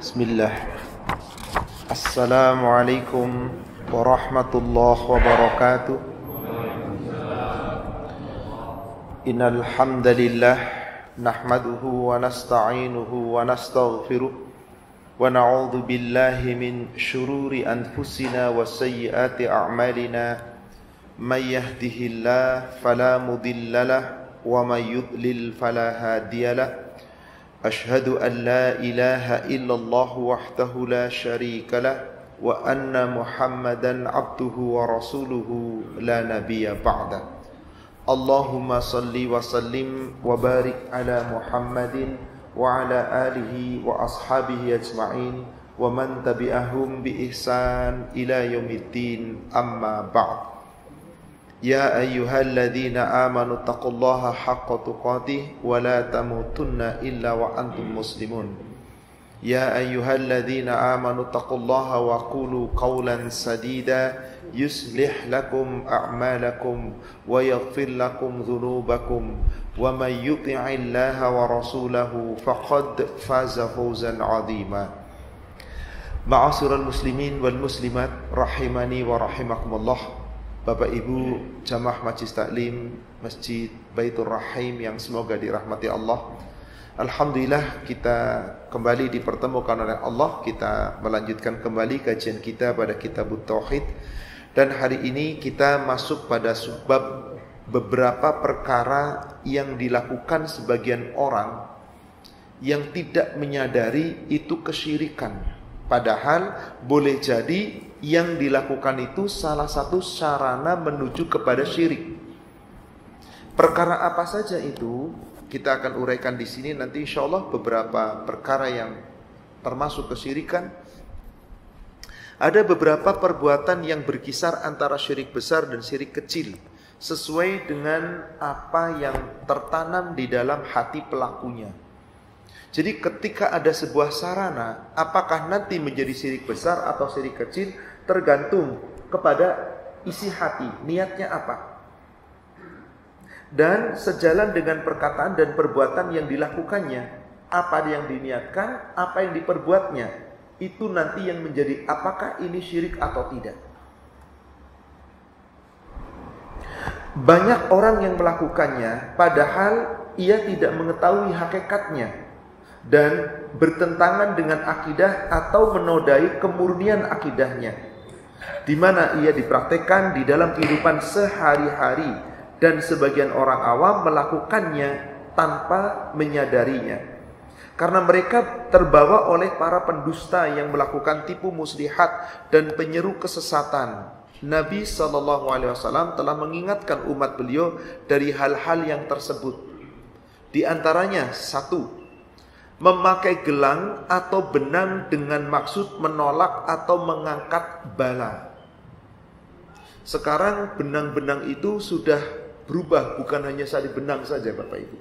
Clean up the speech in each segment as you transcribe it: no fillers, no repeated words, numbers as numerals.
Bismillah. Assalamualaikum warahmatullahi wabarakatuh. Innal hamdalillah nahmaduhu wa nasta'inuhu wa nastaghfiruh wa na'udzu billahi min shururi anfusina wa sayyiati a'malina. May yahdihillahu fala mudhillalah wa may yudlil fala hadiyalah. Ashhadu an la ilaha illallah wahdahu la syarika lah wa anna Muhammadan abduhu wa rasuluhu la nabiyya ba'da. Allahumma salli wa sallim wa barik ala Muhammadin wa ala alihi wa ashabihi ajma'in wa man tabi'ahum bi ihsan ila yaumiddin, amma ba'd. Ya ayyuhalladzina amanu taqullaha haqqa tuqatih wa la tamutunna illa wa antum muslimun. Ya ayyuhalladzina amanu taqullaha wa qulu qawlan sadida yuslih lakum a'malakum wa yaghfir lakum dhunubakum wa may yuti'illaha wa rasulahu faqad faza fawzan 'azima. Ma'asyiral muslimin wal muslimat rahimani wa rahimakumullah. Bapak Ibu jamaah Majelis Taklim Masjid Baitur Rahim yang semoga dirahmati Allah. Alhamdulillah kita kembali dipertemukan oleh Allah. Kita melanjutkan kembali kajian kita pada Kitabut Tauhid. Dan hari ini kita masuk pada subbab beberapa perkara yang dilakukan sebagian orang yang tidak menyadari itu kesyirikan. Padahal boleh jadi yang dilakukan itu salah satu sarana menuju kepada syirik. Perkara apa saja itu kita akan uraikan di sini nanti insyaallah. Beberapa perkara yang termasuk kesyirikan. Ada beberapa perbuatan yang berkisar antara syirik besar dan syirik kecil sesuai dengan apa yang tertanam di dalam hati pelakunya. Jadi ketika ada sebuah sarana, apakah nanti menjadi syirik besar atau syirik kecil tergantung kepada isi hati, niatnya apa. Dan sejalan dengan perkataan dan perbuatan yang dilakukannya, apa yang diniatkan, apa yang diperbuatnya, itu nanti yang menjadi apakah ini syirik atau tidak. Banyak orang yang melakukannya padahal ia tidak mengetahui hakikatnya dan bertentangan dengan akidah atau menodai kemurnian akidahnya, di mana ia dipraktekkan di dalam kehidupan sehari-hari dan sebagian orang awam melakukannya tanpa menyadarinya. Karena mereka terbawa oleh para pendusta yang melakukan tipu muslihat dan penyeru kesesatan. Nabi SAW telah mengingatkan umat beliau dari hal-hal yang tersebut. Di antaranya, 1. Memakai gelang atau benang dengan maksud menolak atau mengangkat bala. Sekarang benang-benang itu sudah berubah, bukan hanya sari benang saja Bapak Ibu.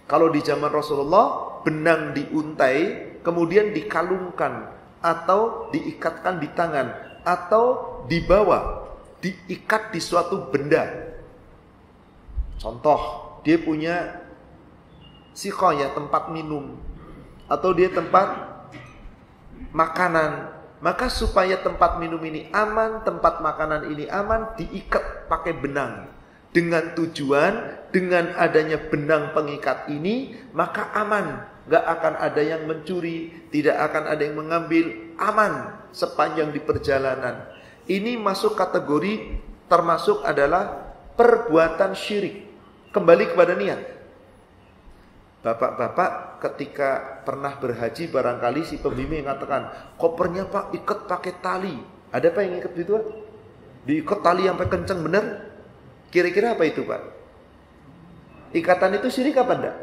Kalau di zaman Rasulullah, benang diuntai, kemudian dikalungkan atau diikatkan di tangan atau dibawa, diikat di suatu benda. Contoh, dia punya siqayah, tempat minum, atau dia tempat makanan. Maka supaya tempat minum ini aman, tempat makanan ini aman, diikat pakai benang. Dengan tujuan, dengan adanya benang pengikat ini, maka aman. Gak akan ada yang mencuri, tidak akan ada yang mengambil, aman sepanjang di perjalanan. Ini masuk kategori termasuk adalah perbuatan syirik. Kembali kepada niat. Bapak-bapak ketika pernah berhaji barangkali si pembimbing mengatakan, kopernya Pak ikat pakai tali. Ada Pak yang ikat gitu Pak? Diikat tali sampai kencang benar? Kira-kira apa itu Pak? Ikatan itu syirik apa enggak?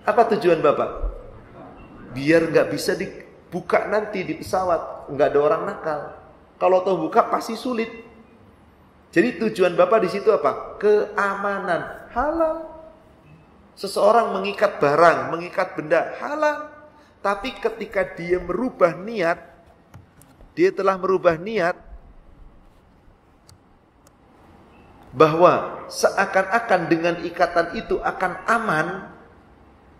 Apa tujuan Bapak? Biar gak bisa dibuka nanti di pesawat, gak ada orang nakal. Kalau tahu buka pasti sulit. Jadi tujuan Bapak di situ apa? Keamanan, halal. Seseorang mengikat barang, mengikat benda, halal. Tapi ketika dia merubah niat, dia telah merubah niat bahwa seakan-akan dengan ikatan itu akan aman,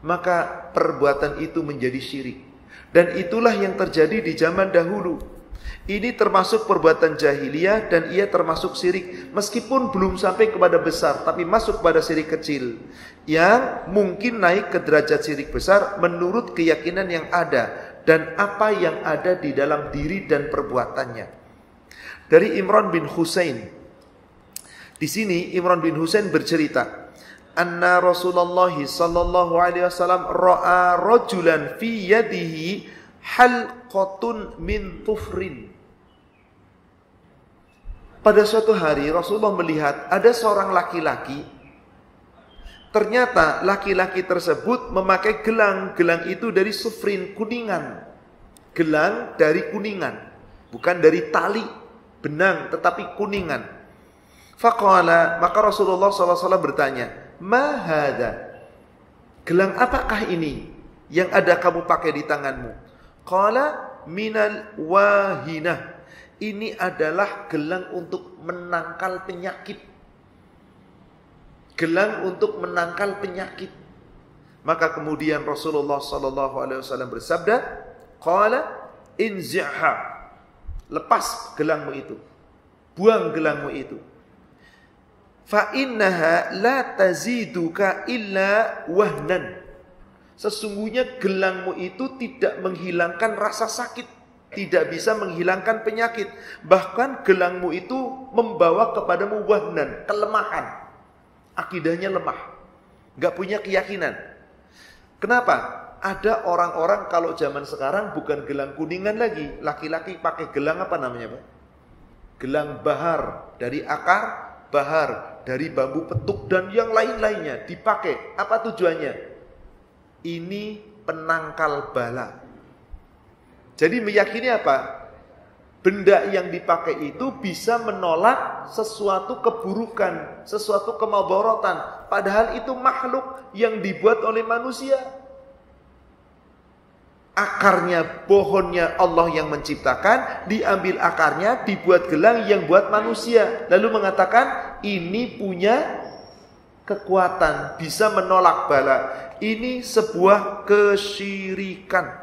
maka perbuatan itu menjadi syirik. Dan itulah yang terjadi di zaman dahulu. Ini termasuk perbuatan jahiliyah dan ia termasuk syirik. Meskipun belum sampai kepada besar, tapi masuk pada syirik kecil. Yang mungkin naik ke derajat syirik besar menurut keyakinan yang ada. Dan apa yang ada di dalam diri dan perbuatannya. Dari Imran bin Husain. Di sini Imran bin Husain bercerita. Anna Rasulullah sallallahu alaihi wasallam ra'a rajulan fi yadihi halqatun min tufrin. Pada suatu hari Rasulullah melihat ada seorang laki-laki. Ternyata laki-laki tersebut memakai gelang. Gelang itu dari sufrin, kuningan. Gelang dari kuningan, bukan dari tali benang, tetapi kuningan. Faqala, maka Rasulullah SAW bertanya, ma hadha? Gelang apakah ini yang ada kamu pakai di tanganmu? Qala minal wahinah. Ini adalah gelang untuk menangkal penyakit. Gelang untuk menangkal penyakit. Maka kemudian Rasulullah SAW bersabda, qala inzi'ha. Lepas gelangmu itu. Buang gelangmu itu. Fa innaha la taziduka illa wahnan. Sesungguhnya gelangmu itu tidak menghilangkan rasa sakit, tidak bisa menghilangkan penyakit. Bahkan gelangmu itu membawa kepadamu wahnan, kelemahan. Akidahnya lemah, gak punya keyakinan. Kenapa? Ada orang-orang kalau zaman sekarang bukan gelang kuningan lagi. Laki-laki pakai gelang apa namanya, Pak? Gelang bahar, dari akar bahar, dari bambu petuk dan yang lain-lainnya dipakai. Apa tujuannya? Ini penangkal bala. Jadi meyakini apa? Benda yang dipakai itu bisa menolak sesuatu keburukan, sesuatu kemadaratan. Padahal itu makhluk yang dibuat oleh manusia. Akarnya, pohonnya Allah yang menciptakan, diambil akarnya, dibuat gelang yang buat manusia. Lalu mengatakan, ini punya kekuatan, bisa menolak bala. Ini sebuah kesyirikan.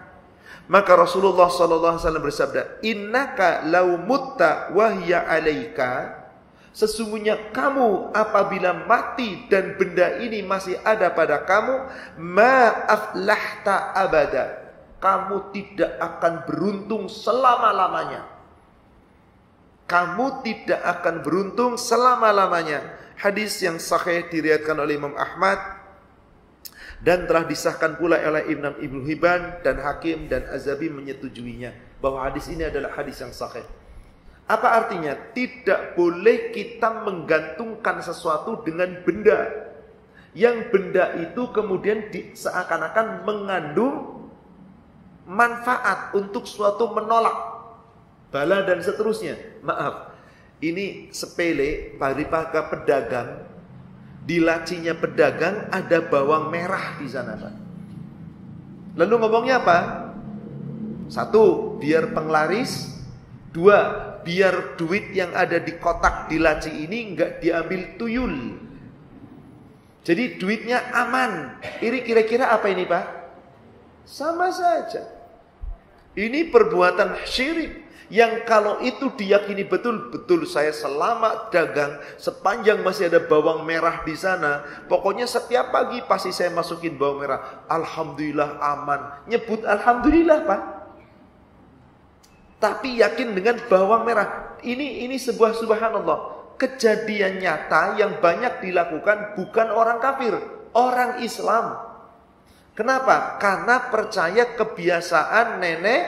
Maka Rasulullah SAW bersabda, innaka lau mutta wahya alaika. Sesungguhnya kamu apabila mati dan benda ini masih ada pada kamu, ma aflahta abada. Kamu tidak akan beruntung selama-lamanya. Kamu tidak akan beruntung selama-lamanya. Hadis yang sahih diriwayatkan oleh Imam Ahmad dan telah disahkan pula oleh Ibnu Hibban dan Hakim dan Azabi menyetujuinya bahwa hadis ini adalah hadis yang sahih. Apa artinya? Tidak boleh kita menggantungkan sesuatu dengan benda yang benda itu kemudian seakan-akan mengandung manfaat untuk suatu menolak bala dan seterusnya. Maaf, ini sepele. Paripada pedagang, di lacinya pedagang ada bawang merah di sana, Pak. Lalu ngomongnya apa? Satu, biar penglaris. Dua, biar duit yang ada di kotak di laci ini enggak diambil tuyul. Jadi duitnya aman. Ini kira-kira apa ini, Pak? Sama saja. Ini perbuatan syirik yang kalau itu diyakini betul-betul saya selamat dagang sepanjang masih ada bawang merah di sana. Pokoknya setiap pagi pasti saya masukin bawang merah. Alhamdulillah aman. Nyebut alhamdulillah, Pak. Tapi yakin dengan bawang merah. Ini sebuah subhanallah. Kejadian nyata yang banyak dilakukan bukan orang kafir, orang Islam. Kenapa? Karena percaya kebiasaan nenek.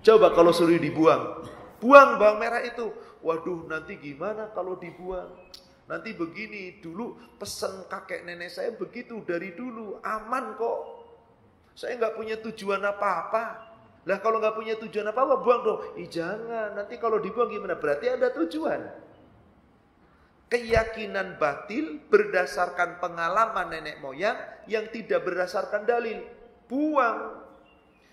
Coba kalau suruh dibuang, buang bawang merah itu. Waduh, nanti gimana kalau dibuang? Nanti begini, dulu pesan kakek nenek saya begitu dari dulu, aman kok. Saya nggak punya tujuan apa-apa. Lah kalau nggak punya tujuan apa-apa, buang dong. Jangan, nanti kalau dibuang gimana? Berarti ada tujuan. Keyakinan batil berdasarkan pengalaman nenek moyang yang tidak berdasarkan dalil. Buang.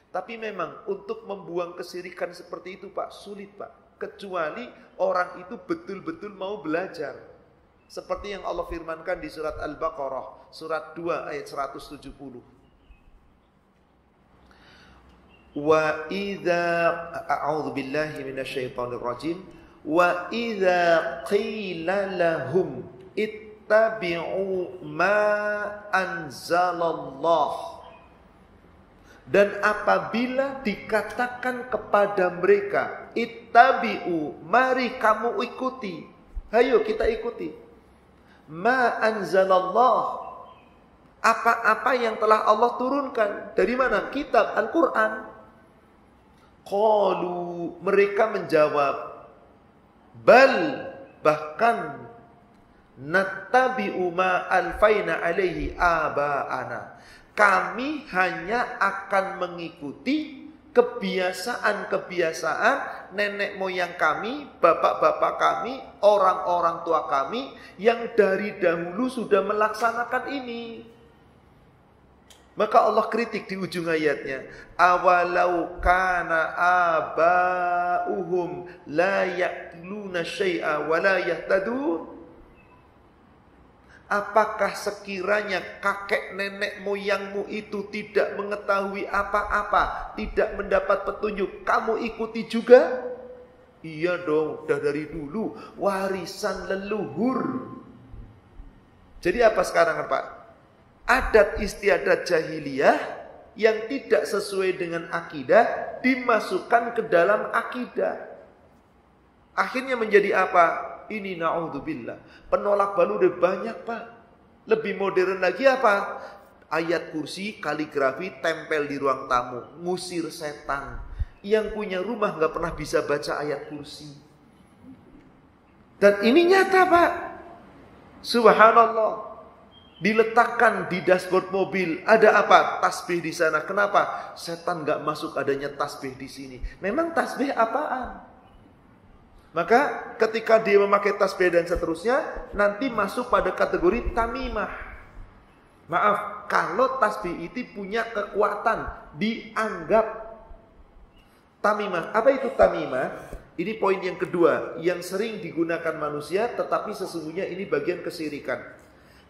Tapi memang untuk membuang kesirikan seperti itu, Pak, sulit, Pak. Kecuali orang itu betul-betul mau belajar. Seperti yang Allah firmankan di surat Al-Baqarah, surat 2 ayat 170. Wa idza a'udzubillahi minasyaitonir rajim wa idza qila lahum ittabi'u ma anzalallah. Dan apabila dikatakan kepada mereka, ittabi'u, mari kamu ikuti. Ayo kita ikuti. Ma anzalallah. Apa-apa yang telah Allah turunkan. Dari mana? Kitab Al-Quran. Qalu, mereka menjawab, bal, bahkan nattabi'u ma alfaina alaihi aba'ana. Kami hanya akan mengikuti kebiasaan-kebiasaan nenek moyang kami, bapak-bapak kami, orang-orang tua kami yang dari dahulu sudah melaksanakan ini. Maka Allah kritik di ujung ayatnya, awalau kana aba'uhum la ya'luna syai'a wa la yahtadun. Apakah sekiranya kakek nenek moyangmu itu tidak mengetahui apa-apa, tidak mendapat petunjuk, kamu ikuti juga? Iya dong, udah dari dulu, warisan leluhur. Jadi apa sekarang Pak? Adat istiadat jahiliyah yang tidak sesuai dengan akidah dimasukkan ke dalam akidah. Akhirnya menjadi apa? Ini na'udzubillah. Penolak balu udah banyak Pak. Lebih modern lagi apa? Ayat kursi, kaligrafi, tempel di ruang tamu. Ngusir setan. Yang punya rumah gak pernah bisa baca ayat kursi. Dan ini nyata Pak. Subhanallah. Diletakkan di dashboard mobil. Ada apa? Tasbih di sana. Kenapa? Setan gak masuk adanya tasbih di sini. Memang tasbih apaan? Maka ketika dia memakai tasbih dan seterusnya, nanti masuk pada kategori tamimah. Maaf, kalau tasbih itu punya kekuatan, dianggap tamimah. Apa itu tamimah? Ini poin yang kedua, yang sering digunakan manusia, tetapi sesungguhnya ini bagian kesyirikan.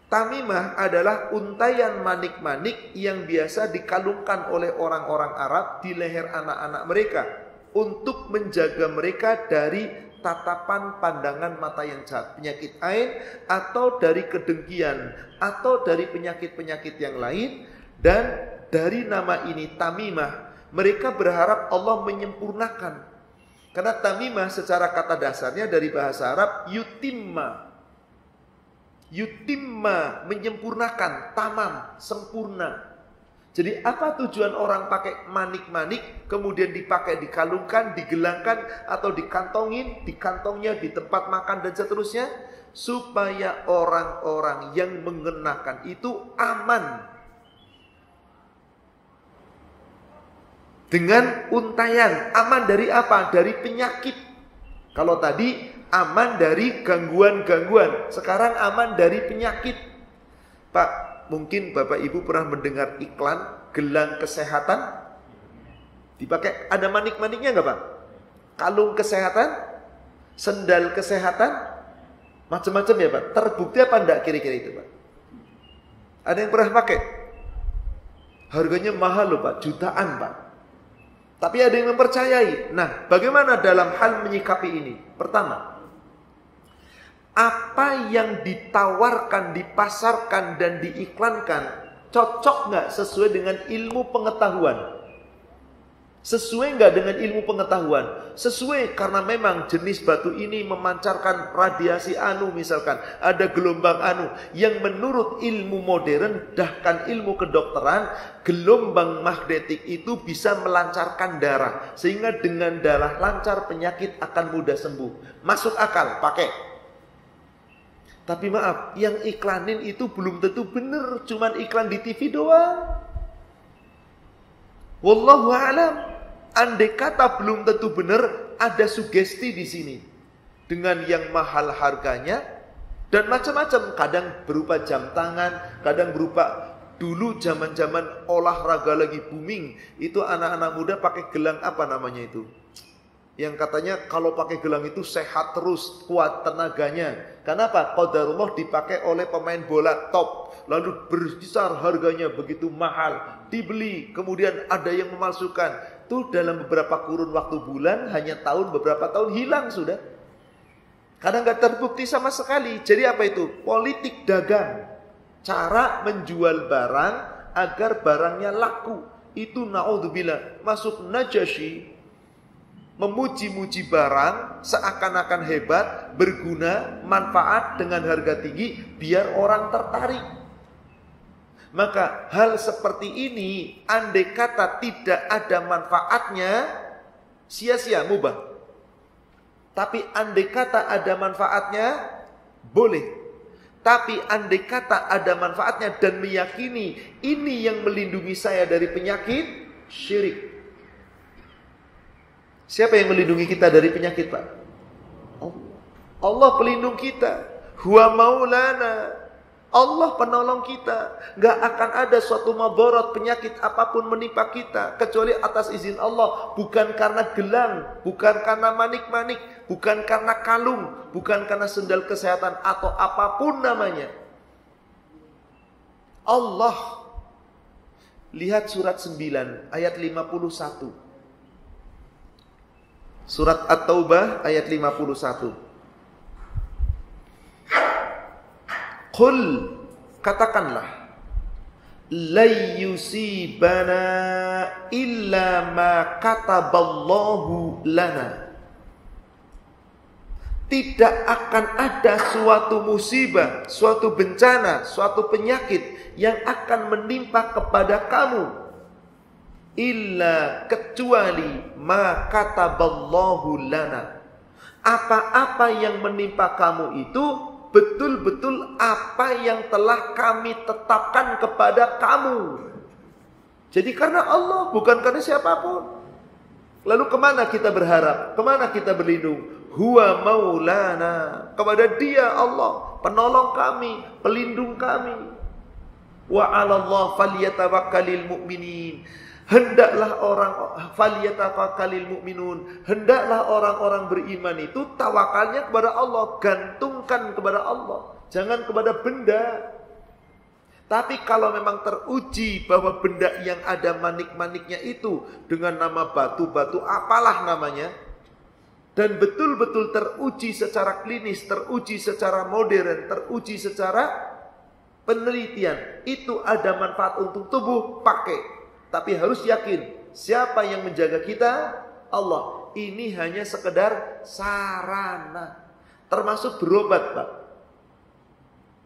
Tamimah adalah untaian manik-manik yang biasa dikalungkan oleh orang-orang Arab di leher anak-anak mereka, untuk menjaga mereka dari tatapan pandangan mata yang jahat, penyakit ain, atau dari kedengkian, atau dari penyakit-penyakit yang lain. Dan dari nama ini tamimah, mereka berharap Allah menyempurnakan. Karena tamimah secara kata dasarnya dari bahasa Arab yutimma. Yutimma, menyempurnakan, tamam, sempurna. Jadi apa tujuan orang pakai manik-manik, kemudian dipakai, dikalungkan, digelangkan, atau dikantongin, di kantongnya, di tempat makan dan seterusnya, supaya orang-orang yang mengenakan itu aman dengan untaian. Aman dari apa? Dari penyakit. Kalau tadi aman dari gangguan-gangguan, sekarang aman dari penyakit. Pak, mungkin Bapak Ibu pernah mendengar iklan gelang kesehatan. Dipakai, ada manik-maniknya enggak Pak? Kalung kesehatan, sendal kesehatan, macam-macam ya Pak. Terbukti apa enggak kira-kira itu Pak? Ada yang pernah pakai? Harganya mahal loh Pak, jutaan Pak. Tapi ada yang mempercayai. Nah, bagaimana dalam hal menyikapi ini? Pertama, apa yang ditawarkan, dipasarkan, dan diiklankan cocok nggak sesuai dengan ilmu pengetahuan? Sesuai nggak dengan ilmu pengetahuan? Sesuai, karena memang jenis batu ini memancarkan radiasi anu misalkan. Ada gelombang anu yang menurut ilmu modern, bahkan ilmu kedokteran, gelombang magnetik itu bisa melancarkan darah. Sehingga dengan darah lancar penyakit akan mudah sembuh. Masuk akal, pakai. Tapi maaf, yang iklanin itu belum tentu benar, cuman iklan di TV doang. Wallahu a'lam. Andai kata belum tentu benar, ada sugesti di sini dengan yang mahal harganya dan macam-macam. Kadang berupa jam tangan, kadang berupa dulu zaman-zaman olahraga lagi booming, itu anak-anak muda pakai gelang apa namanya itu? Yang katanya kalau pakai gelang itu sehat terus, kuat tenaganya. Kenapa? Qadarullah dipakai oleh pemain bola top. Lalu besar harganya begitu mahal. Dibeli, kemudian ada yang memalsukan. Tuh dalam beberapa kurun waktu bulan, hanya tahun, beberapa tahun hilang sudah. Kadang nggak terbukti sama sekali. Jadi apa itu? Politik dagang. Cara menjual barang agar barangnya laku. Itu naudzubillah. Masuk Najasyi. Memuji-muji barang seakan-akan hebat, berguna, manfaat dengan harga tinggi biar orang tertarik. Maka hal seperti ini andai kata tidak ada manfaatnya, sia-sia, mubah. Tapi andai kata ada manfaatnya, boleh. Tapi andai kata ada manfaatnya dan meyakini ini yang melindungi saya dari penyakit, syirik. Siapa yang melindungi kita dari penyakit, Pak? Allah pelindung kita. Huwa maulana. Allah penolong kita. Gak akan ada suatu madarat penyakit apapun menimpa kita kecuali atas izin Allah. Bukan karena gelang, bukan karena manik-manik, bukan karena kalung, bukan karena sendal kesehatan atau apapun namanya. Allah. Lihat surat 9 ayat 51. Surat At-Taubah ayat 51. Qul, katakanlah, la yusibana illa ma kataballahu lana. Tidak akan ada suatu musibah, suatu bencana, suatu penyakit yang akan menimpa kepada kamu illa kecuali ma kataballahu lana. Apa-apa yang menimpa kamu itu betul-betul apa yang telah kami tetapkan kepada kamu. Jadi karena Allah, bukan karena siapapun. Lalu kemana kita berharap? Kemana kita berlindung? Huwa maulana. Kepada Dia Allah, penolong kami, pelindung kami. Wa 'alallah falyatawakkalul mu'minin. Hendaklah orang beriman itu tawakalnya kepada Allah, gantungkan kepada Allah, jangan kepada benda. Tapi kalau memang teruji bahwa benda yang ada manik-maniknya itu dengan nama batu-batu apalah namanya, dan betul-betul teruji secara klinis, teruji secara modern, teruji secara penelitian, itu ada manfaat untuk tubuh, pakai. Tapi harus yakin, siapa yang menjaga kita? Allah. Ini hanya sekedar sarana. Termasuk berobat, Pak.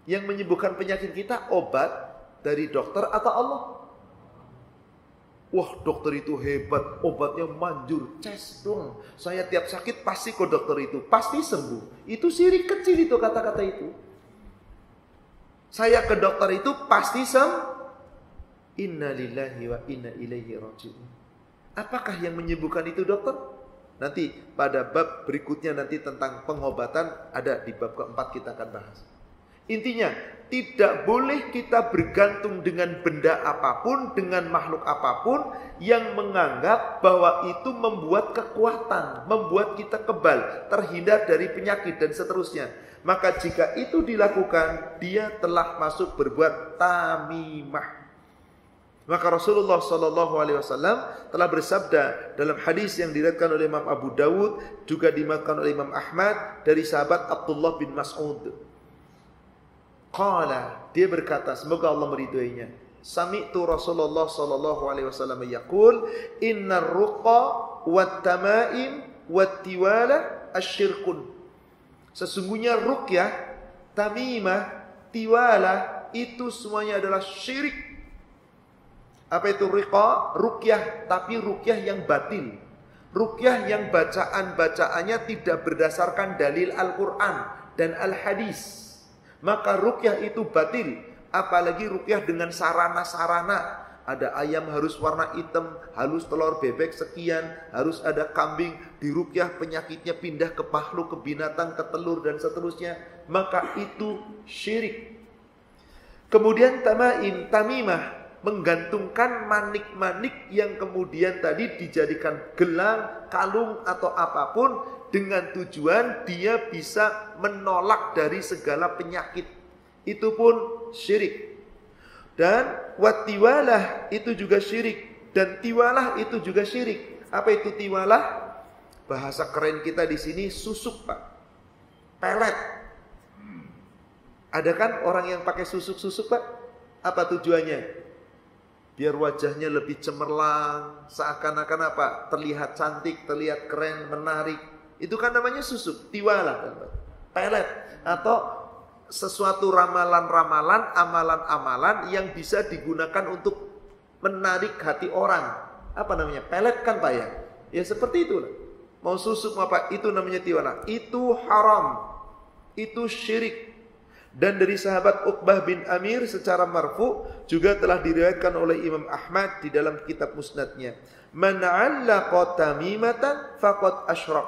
Yang menyembuhkan penyakit kita, obat dari dokter atau Allah? Wah, dokter itu hebat, obatnya manjur, ces dong. Saya tiap sakit pasti ke dokter itu, pasti sembuh. Itu syirik kecil itu kata-kata itu. Saya ke dokter itu pasti sembuh. Inna lillahi wa inna ilaihi raji'un. Apakah yang menyembuhkan itu dokter? Nanti pada bab berikutnya nanti tentang pengobatan ada di bab keempat kita akan bahas. Intinya tidak boleh kita bergantung dengan benda apapun, dengan makhluk apapun yang menganggap bahwa itu membuat kekuatan, membuat kita kebal, terhindar dari penyakit dan seterusnya. Maka jika itu dilakukan, dia telah masuk berbuat tamimah. Maka Rasulullah SAW telah bersabda dalam hadis yang diriwayatkan oleh Imam Abu Dawud, juga diriwayatkan oleh Imam Ahmad dari sahabat Abdullah bin Mas'ud. Qala, dia berkata, semoga Allah meridhoinya. Sami'tu Rasulullah SAW yaqul, innar ruqa wat tamaim wat tiwala asyirkun. Sesungguhnya ruqyah, tamimah, tiwala itu semuanya adalah syirik. Apa itu riqa? Ruqyah, tapi ruqyah yang batil. Ruqyah yang bacaan-bacaannya tidak berdasarkan dalil Al-Quran dan Al-Hadis. Maka ruqyah itu batil. Apalagi ruqyah dengan sarana-sarana. Ada ayam harus warna hitam, halus telur bebek sekian, harus ada kambing, di ruqyah penyakitnya pindah ke makhluk, ke binatang, ke telur dan seterusnya. Maka itu syirik. Kemudian tamaim, tamimah, menggantungkan manik-manik yang kemudian tadi dijadikan gelang, kalung atau apapun dengan tujuan dia bisa menolak dari segala penyakit. Itu pun syirik. Dan watiwalah itu juga syirik. Dan tiwalah itu juga syirik. Apa itu tiwalah? Bahasa keren kita di sini susuk, Pak. Pelet. Ada kan orang yang pakai susuk-susuk, Pak? Apa tujuannya? Biar wajahnya lebih cemerlang, seakan-akan apa? Terlihat cantik, terlihat keren, menarik. Itu kan namanya susuk, tiwalah, pelet. Atau sesuatu ramalan-ramalan, amalan-amalan yang bisa digunakan untuk menarik hati orang. Apa namanya? Pelet kan, Pak ya? Ya seperti itulah. Mau susuk mau apa? Itu namanya tiwalah. Itu haram. Itu syirik. Dan dari sahabat Uqbah bin Amir secara marfu juga telah diriwayatkan oleh Imam Ahmad di dalam kitab musnadnya. Man 'allaqa tamimatan faqad asyrak.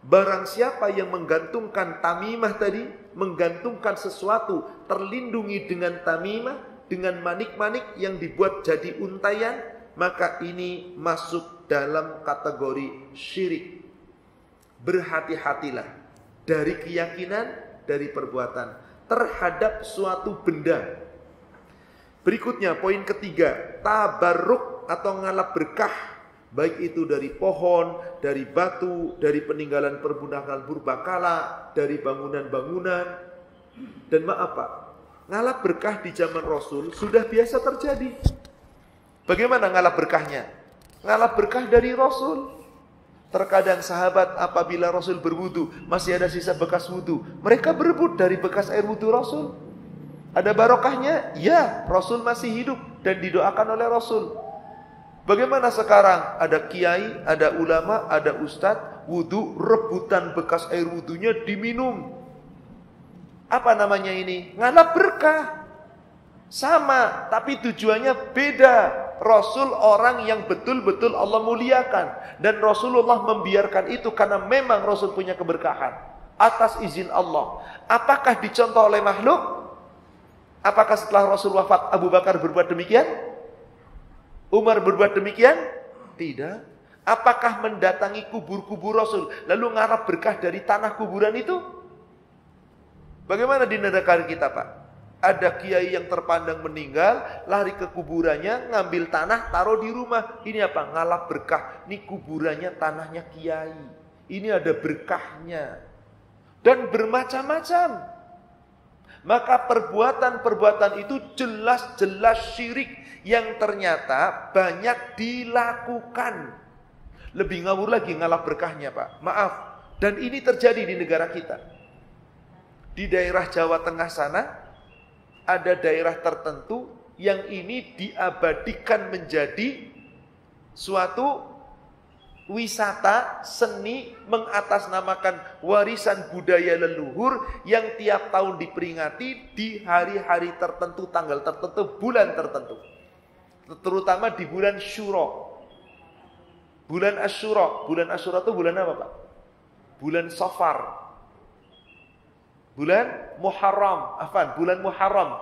Barang siapa yang menggantungkan tamimah tadi, menggantungkan sesuatu, terlindungi dengan tamimah, dengan manik-manik yang dibuat jadi untayan, maka ini masuk dalam kategori syirik. Berhati-hatilah dari keyakinan, dari perbuatan terhadap suatu benda. Berikutnya poin ketiga, tabarruk atau ngalap berkah, baik itu dari pohon, dari batu, dari peninggalan perbudakan purbakala, dari bangunan-bangunan. Dan maaf Pak, ngalap berkah di zaman Rasul sudah biasa terjadi. Bagaimana ngalap berkahnya? Ngalap berkah dari Rasul. Terkadang sahabat apabila Rasul berwudu masih ada sisa bekas wudu, mereka berebut dari bekas air wudu Rasul. Ada barokahnya? Ya, Rasul masih hidup dan didoakan oleh Rasul. Bagaimana sekarang? Ada kiai, ada ulama, ada ustadz, wudu, rebutan bekas air wudunya diminum. Apa namanya ini? Ngalap berkah. Sama, tapi tujuannya beda. Rasul orang yang betul-betul Allah muliakan. Dan Rasulullah membiarkan itu karena memang Rasul punya keberkahan. Atas izin Allah. Apakah dicontoh oleh makhluk? Apakah setelah Rasul wafat Abu Bakar berbuat demikian? Umar berbuat demikian? Tidak. Apakah mendatangi kubur-kubur Rasul lalu ngarap berkah dari tanah kuburan itu? Bagaimana di negara kita Pak? Ada kiai yang terpandang meninggal, lari ke kuburannya, ngambil tanah, taruh di rumah. Ini apa? Ngalap berkah. Ini kuburannya, tanahnya kiai. Ini ada berkahnya. Dan bermacam-macam. Maka perbuatan-perbuatan itu jelas-jelas syirik yang ternyata banyak dilakukan. Lebih ngawur lagi ngalap berkahnya Pak. Maaf. Dan ini terjadi di negara kita. Di daerah Jawa Tengah sana, ada daerah tertentu yang ini diabadikan menjadi suatu wisata seni mengatasnamakan warisan budaya leluhur yang tiap tahun diperingati di hari-hari tertentu, tanggal tertentu, bulan tertentu. Terutama di bulan Syuro. Bulan Asyura. Bulan Asyura itu bulan apa Pak? Bulan Safar. Bulan Muharram, bulan Muharram.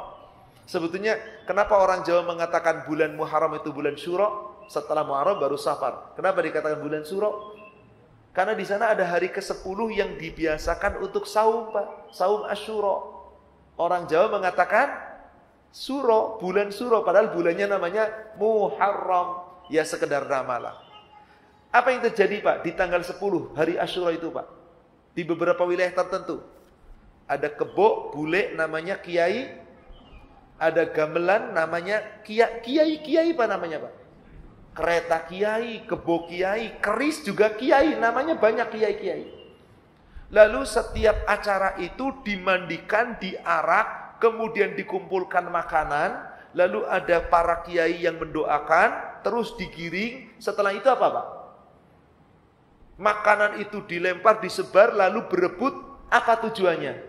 Sebetulnya kenapa orang Jawa mengatakan bulan Muharram itu bulan Syuro, setelah Muharram baru Safar. Kenapa dikatakan bulan Syuro? Karena di sana ada hari ke-10 yang dibiasakan untuk saum, Pak. Saum Asyura. Orang Jawa mengatakan Syuro, bulan Syuro, padahal bulannya namanya Muharram. Ya sekedar nama lah. Apa yang terjadi, Pak, di tanggal 10 hari Asyura itu, Pak? Di beberapa wilayah tertentu. Ada kebo, bule namanya kiai. Ada gamelan namanya kiai apa namanya Pak? Kereta kiai, kebo kiai, keris juga kiai. Namanya banyak kiai-kiai. Lalu setiap acara itu dimandikan, diarak, kemudian dikumpulkan makanan. Lalu ada para kiai yang mendoakan, terus digiring. Setelah itu apa Pak? Makanan itu dilempar, disebar, lalu berebut. Apa tujuannya?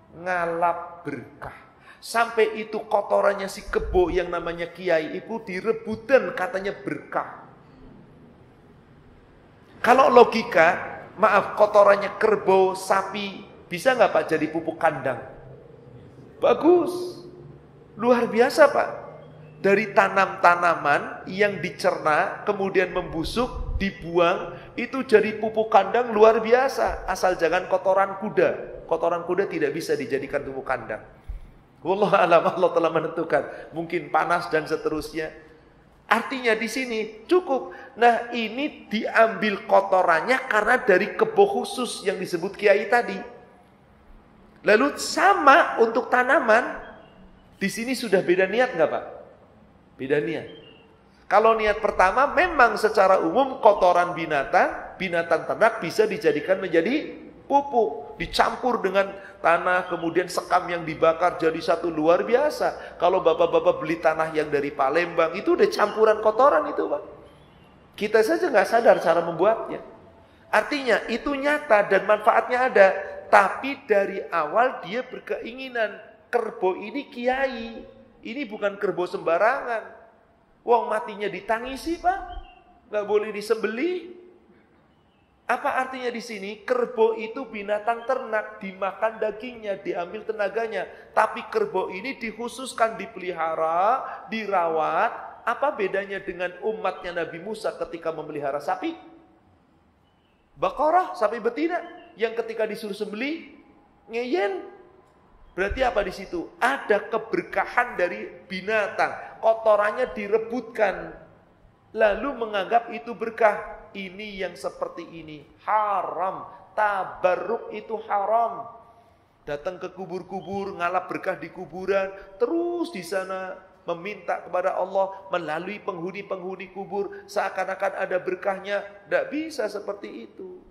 Ngalap berkah. Sampai itu kotorannya si kebo yang namanya kiai itu direbutan katanya berkah. Kalau logika, maaf, kotorannya kerbau, sapi, bisa nggak Pak jadi pupuk kandang? Bagus. Luar biasa Pak. Dari tanam-tanaman yang dicerna, kemudian membusuk, dibuang, itu jadi pupuk kandang luar biasa. Asal jangan kotoran kuda. Kotoran kuda tidak bisa dijadikan pupuk kandang. Wallahu a'lam, Allah telah menentukan. Mungkin panas dan seterusnya. Artinya di sini cukup. Nah, ini diambil kotorannya karena dari kebo khusus yang disebut kiai tadi. Lalu sama untuk tanaman. Di sini sudah beda niat nggak Pak? Beda niat. Kalau niat pertama memang secara umum kotoran binatang ternak bisa dijadikan menjadi pupuk, dicampur dengan tanah, kemudian sekam yang dibakar jadi satu, luar biasa. Kalau bapak-bapak beli tanah yang dari Palembang, itu udah campuran kotoran itu Pak. Kita saja nggak sadar cara membuatnya. Artinya itu nyata dan manfaatnya ada. Tapi dari awal dia berkeinginan, kerbau ini kiai, ini bukan kerbau sembarangan. Wong matinya ditangisi Pak, nggak boleh disembeli. Apa artinya di sini? Kerbau itu binatang ternak, dimakan dagingnya, diambil tenaganya. Tapi kerbau ini dikhususkan dipelihara, dirawat. Apa bedanya dengan umatnya Nabi Musa ketika memelihara sapi? Baqarah, sapi betina, yang ketika disuruh sembeli, ngeyel. Berarti apa di situ? Ada keberkahan dari binatang. Kotorannya direbutkan. Lalu menganggap itu berkah. Ini yang seperti ini haram. Tabarruk itu haram. Datang ke kubur-kubur, ngalap berkah di kuburan, terus di sana meminta kepada Allah melalui penghuni-penghuni kubur, seakan-akan ada berkahnya. Tidak bisa seperti itu.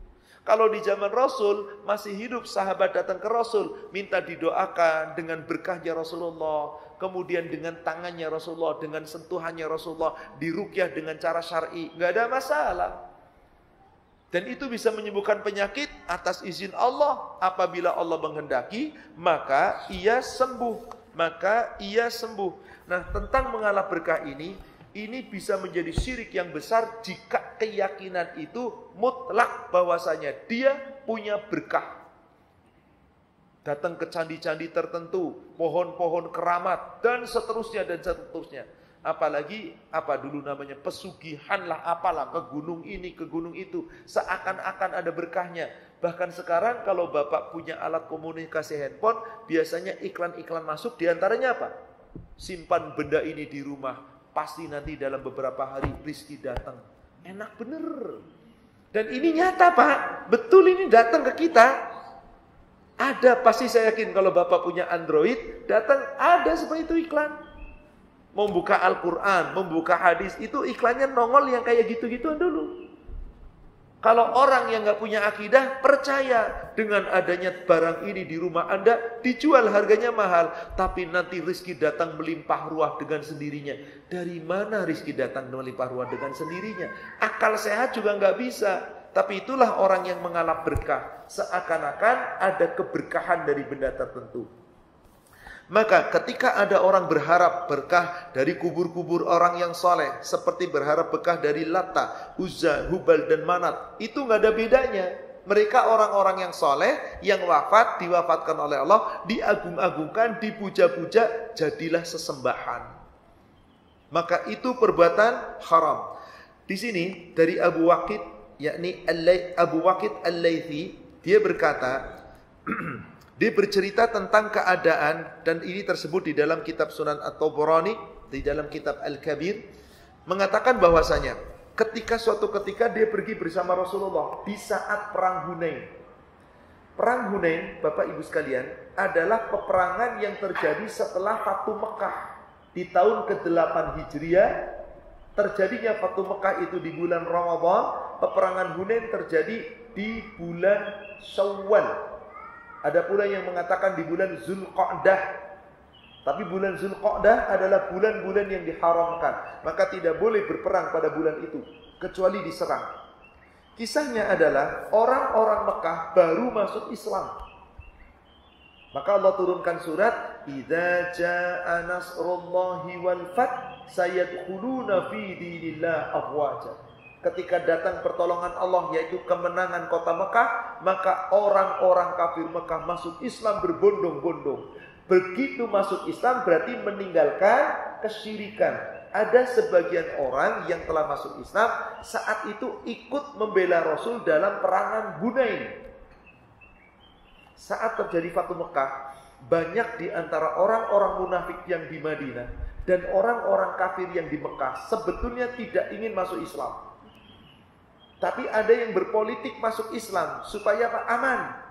Kalau di zaman Rasul masih hidup, sahabat datang ke Rasul, minta didoakan dengan berkahnya Rasulullah, kemudian dengan tangannya Rasulullah, dengan sentuhannya Rasulullah, diruqyah dengan cara syar'i, nggak ada masalah. Dan itu bisa menyembuhkan penyakit atas izin Allah. Apabila Allah menghendaki, maka ia sembuh. Nah, tentang mengalap berkah ini bisa menjadi syirik yang besar jika keyakinan itu mutlak bahwasanya dia punya berkah. Datang ke candi-candi tertentu, pohon-pohon keramat, dan seterusnya. Apalagi apa dulu namanya, pesugihan lah, apalah, ke gunung ini, ke gunung itu, seakan-akan ada berkahnya. Bahkan sekarang kalau Bapak punya alat komunikasi handphone, biasanya iklan-iklan masuk, diantaranya apa? Simpan benda ini di rumah, pasti nanti dalam beberapa hari rezeki datang. Enak bener. Dan ini nyata Pak, betul ini datang ke kita. Ada, pasti saya yakin kalau Bapak punya Android, datang ada seperti itu iklan. Membuka Al-Quran, membuka hadis, itu iklannya nongol yang kayak gitu-gituan dulu. Kalau orang yang gak punya akidah, percaya dengan adanya barang ini di rumah Anda, dijual harganya mahal, tapi nanti rezeki datang melimpah ruah dengan sendirinya. Dari mana rezeki datang melimpah ruah dengan sendirinya? Akal sehat juga gak bisa. Tapi itulah orang yang mengalap berkah. Seakan-akan ada keberkahan dari benda tertentu. Maka ketika ada orang berharap berkah dari kubur-kubur orang yang soleh, seperti berharap berkah dari Lata, Uzza, Hubal dan Manat, itu gak ada bedanya. Mereka orang-orang yang soleh, yang wafat, diwafatkan oleh Allah, diagung-agungkan, dipuja-puja, jadilah sesembahan. Maka itu perbuatan haram. Di sini dari Abu Waqid, yakni Abu Waqid Al-Laythi, dia berkata, dia bercerita tentang keadaan, dan ini tersebut di dalam kitab Sunan At-Tabarani, di dalam kitab Al-Kabir, mengatakan bahwasanya suatu ketika dia pergi bersama Rasulullah di saat perang Hunain. Perang Hunain, Bapak Ibu sekalian, adalah peperangan yang terjadi setelah Fatu Mekah di tahun ke-8 Hijriah. Terjadinya Fatu Mekah itu di bulan Ramadan, peperangan Hunain terjadi di bulan Syawal. Ada pula yang mengatakan di bulan Zulqa'dah. Tapi bulan Zulqa'dah adalah bulan-bulan yang diharamkan. Maka tidak boleh berperang pada bulan itu, kecuali diserang. Kisahnya adalah orang-orang Mekah baru masuk Islam. Maka Allah turunkan surat, "Idza jaa nasrullahi wal fath sayadkhuluna fi dinillah afwaja." Ketika datang pertolongan Allah, yaitu kemenangan kota Mekah, maka orang-orang kafir Mekah masuk Islam berbondong-bondong. Begitu masuk Islam berarti meninggalkan kesyirikan. Ada sebagian orang yang telah masuk Islam saat itu ikut membela Rasul dalam perangan Hunain. Saat terjadi Fatu Mekah, banyak di antara orang-orang munafik yang di Madinah dan orang-orang kafir yang di Mekah sebetulnya tidak ingin masuk Islam. Tapi ada yang berpolitik masuk Islam supaya aman.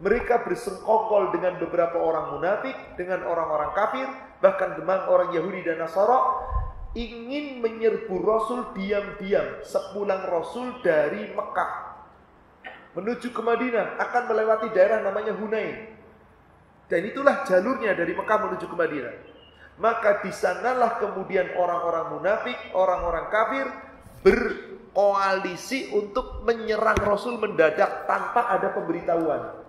Mereka bersengkongkol dengan beberapa orang munafik, dengan orang-orang kafir, bahkan dengan orang Yahudi dan Nasara, ingin menyerbu Rasul diam-diam sepulang Rasul dari Mekah menuju ke Madinah, akan melewati daerah namanya Hunain. Dan itulah jalurnya dari Mekah menuju ke Madinah. Maka di sanalah kemudian orang-orang munafik, orang-orang kafir berkoalisi untuk menyerang Rasul mendadak tanpa ada pemberitahuan.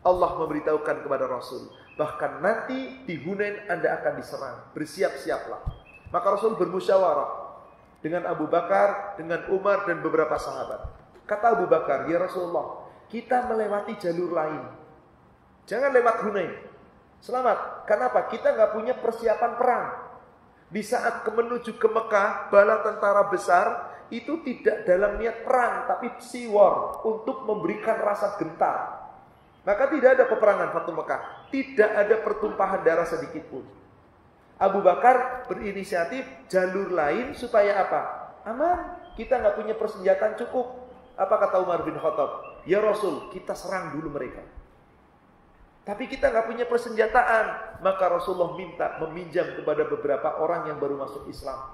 Allah memberitahukan kepada Rasul, bahkan nanti di Hunain Anda akan diserang, bersiap-siaplah. Maka Rasul bermusyawarah dengan Abu Bakar, dengan Umar dan beberapa sahabat. Kata Abu Bakar, ya Rasulullah, kita melewati jalur lain, jangan lewat Hunain. Selamat, kenapa? Kita nggak punya persiapan perang. Di saat menuju ke Mekah, bala tentara besar itu tidak dalam niat perang, tapi siwar, untuk memberikan rasa gentar. Maka tidak ada peperangan Fatu Mekah, tidak ada pertumpahan darah sedikit pun. Abu Bakar berinisiatif jalur lain supaya apa? Aman, kita nggak punya persenjataan cukup. Apa kata Umar bin Khattab? Ya Rasul, kita serang dulu mereka. Tapi kita nggak punya persenjataan. Maka Rasulullah minta meminjam kepada beberapa orang yang baru masuk Islam.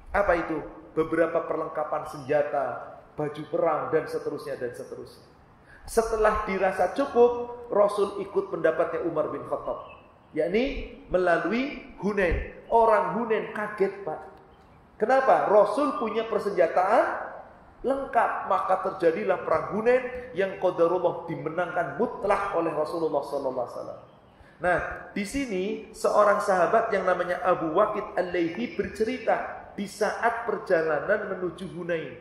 Apa itu? Beberapa perlengkapan senjata, baju perang dan seterusnya dan seterusnya. Setelah dirasa cukup, Rasul ikut pendapatnya Umar bin Khattab, yakni melalui Hunain. Orang Hunain kaget, Pak. Kenapa? Rasul punya persenjataan lengkap, maka terjadilah perang Hunain yang qadarullah dimenangkan mutlak oleh Rasulullah SAW. Nah, di sini seorang sahabat yang namanya Abu Waqid Al-Laythi bercerita di saat perjalanan menuju Hunain.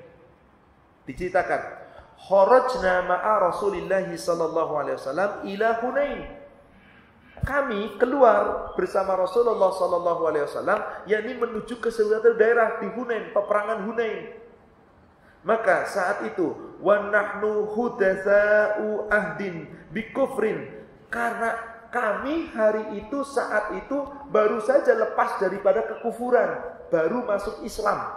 Diceritakan, kharajna ma'a Rasulillah sallallahu alaihi wasallam ila Hunain. Kami keluar bersama Rasulullah sallallahu alaihi wasallam, yakni menuju ke suatu daerah di Hunain, peperangan Hunain. Maka saat itu wa nahnu hudatsa'u ahdin bikufrin, karena kami hari itu saat itu baru saja lepas daripada kekufuran, baru masuk Islam,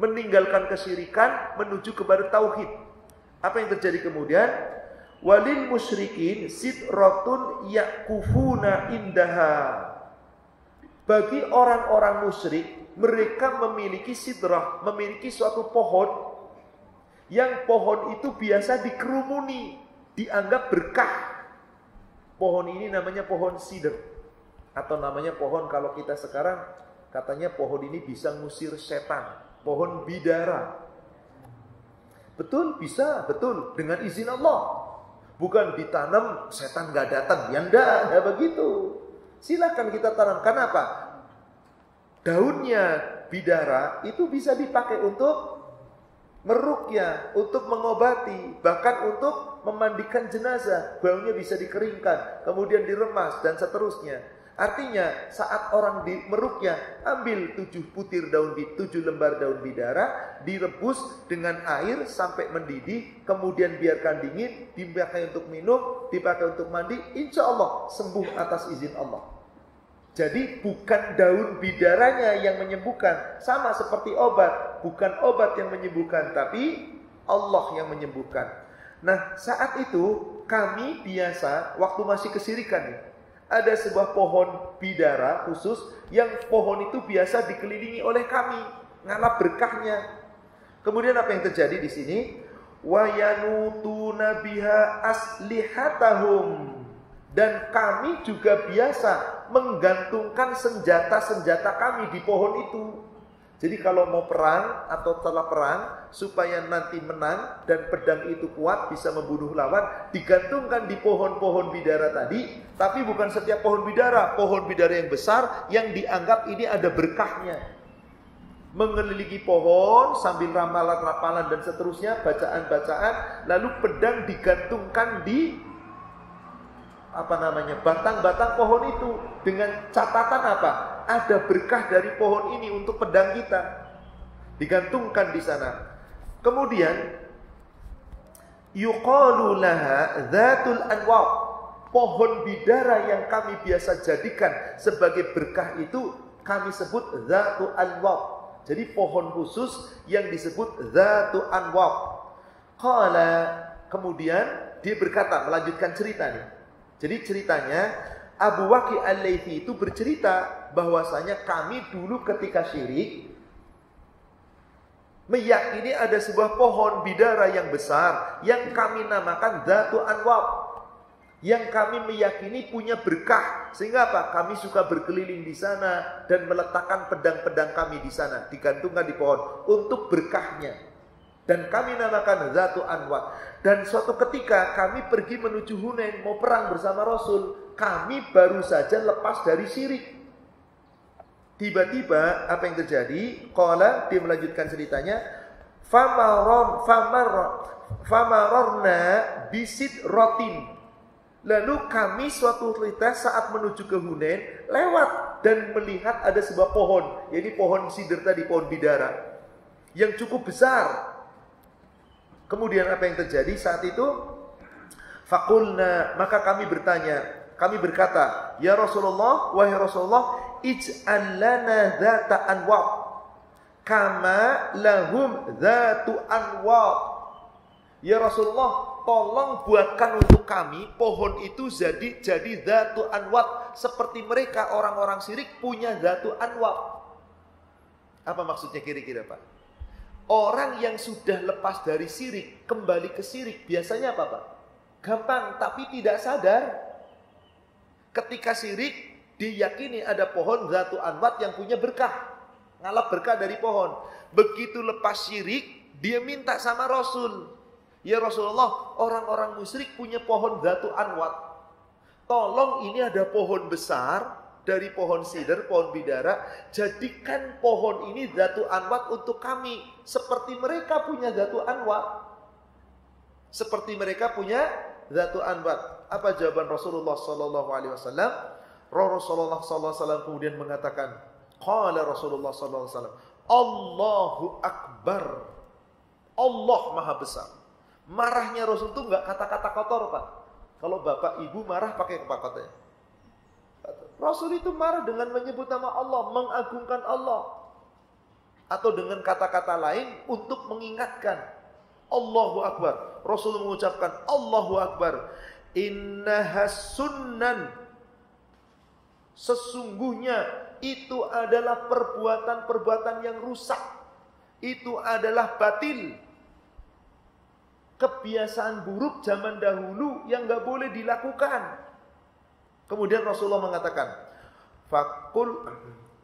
meninggalkan kesyirikan menuju kepada tauhid. Apa yang terjadi kemudian? Walil musyrikin sidratun yakufuna indaha. Bagi orang-orang musyrik, mereka memiliki sidrah, memiliki suatu pohon yang pohon itu biasa dikerumuni, dianggap berkah. Pohon ini namanya pohon sidr, atau namanya pohon kalau kita sekarang katanya pohon ini bisa ngusir setan, pohon bidara. Betul, bisa, betul, dengan izin Allah. Bukan ditanam setan gak datang, ya enggak begitu. Silakan kita tanam. Kenapa? Daunnya bidara itu bisa dipakai untuk meruqyah, untuk mengobati, bahkan untuk memandikan jenazah. Baunya bisa dikeringkan, kemudian diremas dan seterusnya. Artinya saat orang meruqyah, ambil 7 butir daun, 7 lembar daun bidara, direbus dengan air sampai mendidih, kemudian biarkan dingin, dipakai untuk minum, dipakai untuk mandi, insya Allah sembuh atas izin Allah. Jadi bukan daun bidaranya yang menyembuhkan, sama seperti obat, bukan obat yang menyembuhkan, tapi Allah yang menyembuhkan. Nah, saat itu kami biasa waktu masih kesyirikan nih, ada sebuah pohon bidara khusus yang pohon itu biasa dikelilingi oleh kami, ngalap berkahnya. Kemudian apa yang terjadi di sini? Wa yanutuna biha aslihatahum. Dan kami juga biasa menggantungkan senjata-senjata kami di pohon itu. Jadi kalau mau perang atau setelah perang, supaya nanti menang dan pedang itu kuat bisa membunuh lawan, digantungkan di pohon-pohon bidara tadi. Tapi bukan setiap pohon bidara yang besar yang dianggap ini ada berkahnya. Mengelilingi pohon sambil ramalan-ramalan dan seterusnya, bacaan-bacaan, lalu pedang digantungkan di batang-batang pohon itu dengan catatan apa? Ada berkah dari pohon ini untuk pedang kita. Digantungkan di sana. Kemudian yuqalu laha dzatul anwa. pohon bidara yang kami biasa jadikan sebagai berkah itu kami sebut Dzatu Anwar. Jadi pohon khusus yang disebut Dzatu Anwar. Qala, kemudian dia berkata, melanjutkan cerita nih. Jadi ceritanya Abu Waqi Al-Laythi itu bercerita bahwasanya kami dulu ketika syirik meyakini ada sebuah pohon bidara yang besar yang kami namakan Dzatu Anwar, yang kami meyakini punya berkah. Sehingga apa? Kami suka berkeliling di sana dan meletakkan pedang-pedang kami di sana, digantungkan di pohon untuk berkahnya. Dan kami namakan Dzatu Anwar. Dan suatu ketika kami pergi menuju Hunain, mau perang bersama Rasul. Kami baru saja lepas dari syirik. Tiba-tiba apa yang terjadi? Qala, dia melanjutkan ceritanya. Famarorna bisid rotin. Lalu kami suatu ketika saat menuju ke Hunain lewat dan melihat ada sebuah pohon, yaitu pohon sidr tadi, pohon bidara yang cukup besar. Kemudian apa yang terjadi saat itu? Faqulna, maka kami berkata, ya Rasulullah, wahai Rasulullah, ij'al lana dzata anwar kama lahum dzatu anwar. Ya Rasulullah, tolong buatkan untuk kami pohon itu jadi dzatu anwar seperti mereka orang-orang syirik punya dzatu anwar. Apa maksudnya kira-kira, Pak? Orang yang sudah lepas dari syirik kembali ke syirik biasanya apa, Pak? Gampang, tapi tidak sadar. Ketika syirik diyakini ada pohon Dzatu Anwar yang punya berkah, ngalap berkah dari pohon. Begitu lepas syirik, dia minta sama Rasul, ya Rasulullah, orang-orang musyrik punya pohon Dzatu Anwar. Tolong, ini ada pohon besar dari pohon sidr, pohon bidara, jadikan pohon ini Dzatu Anwar untuk kami, seperti mereka punya Dzatu Anwar. Seperti mereka punya Dzatu Anwar. Apa jawaban Rasulullah sallallahu alaihi wasallam? Rasulullah sallallahu alaihi wasallam kemudian mengatakan, qala Rasulullah sallallahu alaihi wasallam, Allahu Akbar. Allah Maha Besar. Marahnya Rasul itu enggak kata-kata kotor, Pak. Kalau bapak ibu marah pakai apa katanya? Rasul itu marah dengan menyebut nama Allah, mengagungkan Allah. Atau dengan kata-kata lain untuk mengingatkan. Allahu Akbar. Rasul mengucapkan Allahu Akbar. Innahas sunnan. Sesungguhnya itu adalah perbuatan-perbuatan yang rusak. Itu adalah batil. Kebiasaan buruk zaman dahulu yang gak boleh dilakukan. Kemudian Rasulullah mengatakan,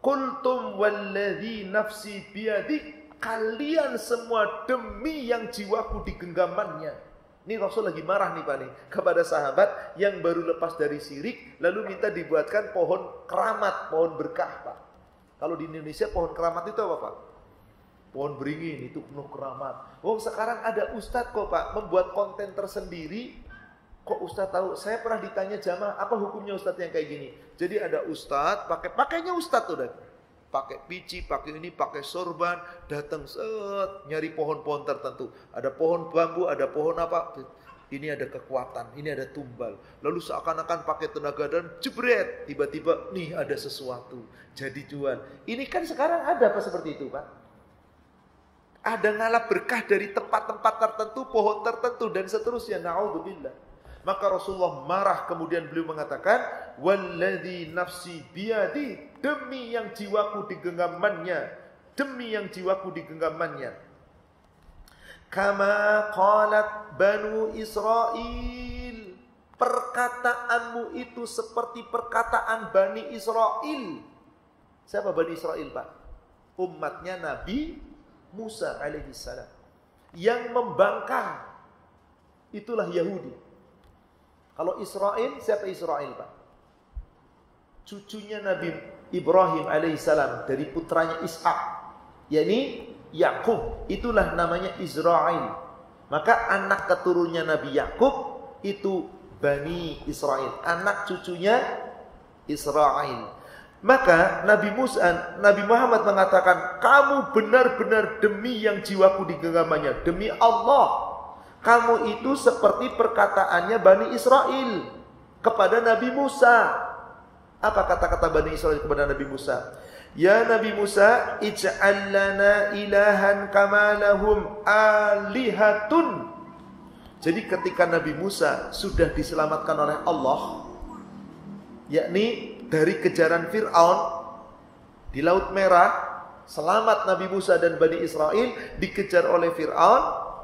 Qultum walladhi nafsi biyadik. Kalian semua demi yang jiwaku di genggamannya. Ini Rasul lagi marah nih, Pak, nih, kepada sahabat yang baru lepas dari syirik, lalu minta dibuatkan pohon keramat, pohon berkah, Pak. Kalau di Indonesia pohon keramat itu apa, Pak? Pohon beringin, itu penuh keramat. Oh, sekarang ada ustadz kok, Pak, membuat konten tersendiri. Kok ustadz tahu? Saya pernah ditanya jamaah, apa hukumnya ustadz yang kayak gini? Jadi ada ustadz, pakainya ustadz tuh, pakai pici, pakai ini, pakai sorban, datang nyari pohon-pohon tertentu. Ada pohon bambu, ada pohon apa? Ini ada kekuatan, ini ada tumbal. Lalu seakan-akan pakai tenaga dan jebret, tiba-tiba nih ada sesuatu, jadi jual. Ini kan sekarang ada apa seperti itu, Pak? Ada ngalap berkah dari tempat-tempat tertentu, pohon tertentu dan seterusnya. Na'udzubillah. Maka Rasulullah marah, kemudian beliau mengatakan, walladzi nafsi biyadi, demi yang jiwaku di genggamannya, demi yang jiwaku di genggamannya. Kama qalat Banu Israel, perkataanmu itu seperti perkataan Bani Israel. Siapa Bani Israel, Pak? Umatnya Nabi Musa alaihissalam. Yang membangkang, itulah Yahudi. Kalau Israel, siapa Israel, Pak? Cucunya Nabi Ibrahim alaihissalam dari putranya Ishak, yakni Yakub, itulah namanya Israel. Maka anak keturunnya Nabi Yakub itu Bani Israel, anak cucunya Israel. Maka Nabi Muhammad mengatakan, kamu benar-benar demi yang jiwaku di genggamannya, demi Allah, kamu itu seperti perkataannya Bani Israel. kepada Nabi Musa. Apa kata-kata Bani Israil kepada Nabi Musa? Ya Nabi Musa, ij'al lana ilahan kama lahum alihatun. Jadi ketika Nabi Musa sudah diselamatkan oleh Allah, yakni dari kejaran Fir'aun di Laut Merah, selamat Nabi Musa dan Bani Israil dikejar oleh Fir'aun,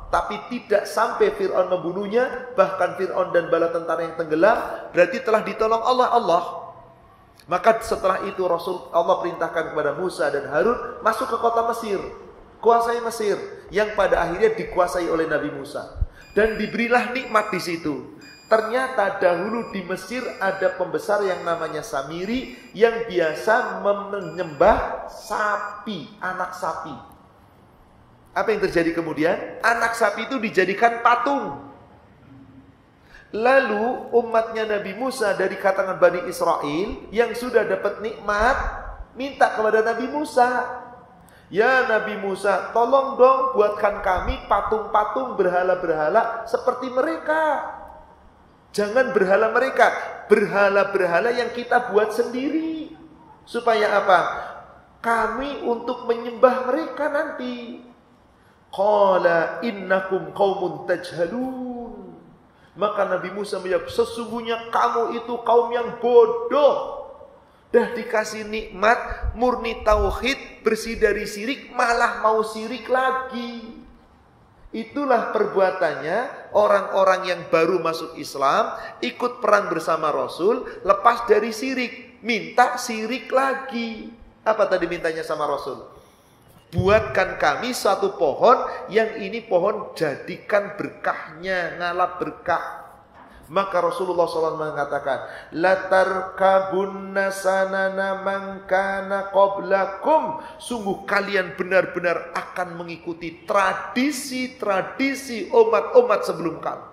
tapi tidak sampai Fir'aun membunuhnya, bahkan Fir'aun dan bala tentara yang tenggelam, berarti telah ditolong Allah. Maka setelah itu Allah perintahkan kepada Musa dan Harun masuk ke kota Mesir, kuasai Mesir, yang pada akhirnya dikuasai oleh Nabi Musa. Dan diberilah nikmat di situ. Ternyata dahulu di Mesir ada pembesar yang namanya Samiri yang biasa menyembah sapi, anak sapi. Apa yang terjadi kemudian? Anak sapi itu dijadikan patung. Lalu umatnya Nabi Musa dari kalangan Bani Israil yang sudah dapat nikmat minta kepada Nabi Musa, ya Nabi Musa, tolong dong buatkan kami patung-patung berhala-berhala seperti mereka. Jangan berhala mereka, berhala-berhala yang kita buat sendiri. Supaya apa? Kami untuk menyembah mereka nanti. Qala innakum qaumun tajhalun. Maka Nabi Musa menjawab, sesungguhnya kamu itu kaum yang bodoh. Dah dikasih nikmat, murni tauhid, bersih dari syirik, malah mau syirik lagi. Itulah perbuatannya orang-orang yang baru masuk Islam, ikut perang bersama Rasul, lepas dari syirik, minta syirik lagi. Apa tadi mintanya sama Rasul? Buatkan kami satu pohon, yang ini pohon jadikan berkahnya, ngalap berkah. Maka Rasulullah SAW mengatakan, latarkabunna sanana man kana qablakum. Sungguh kalian benar-benar akan mengikuti tradisi-tradisi umat-umat sebelum kamu.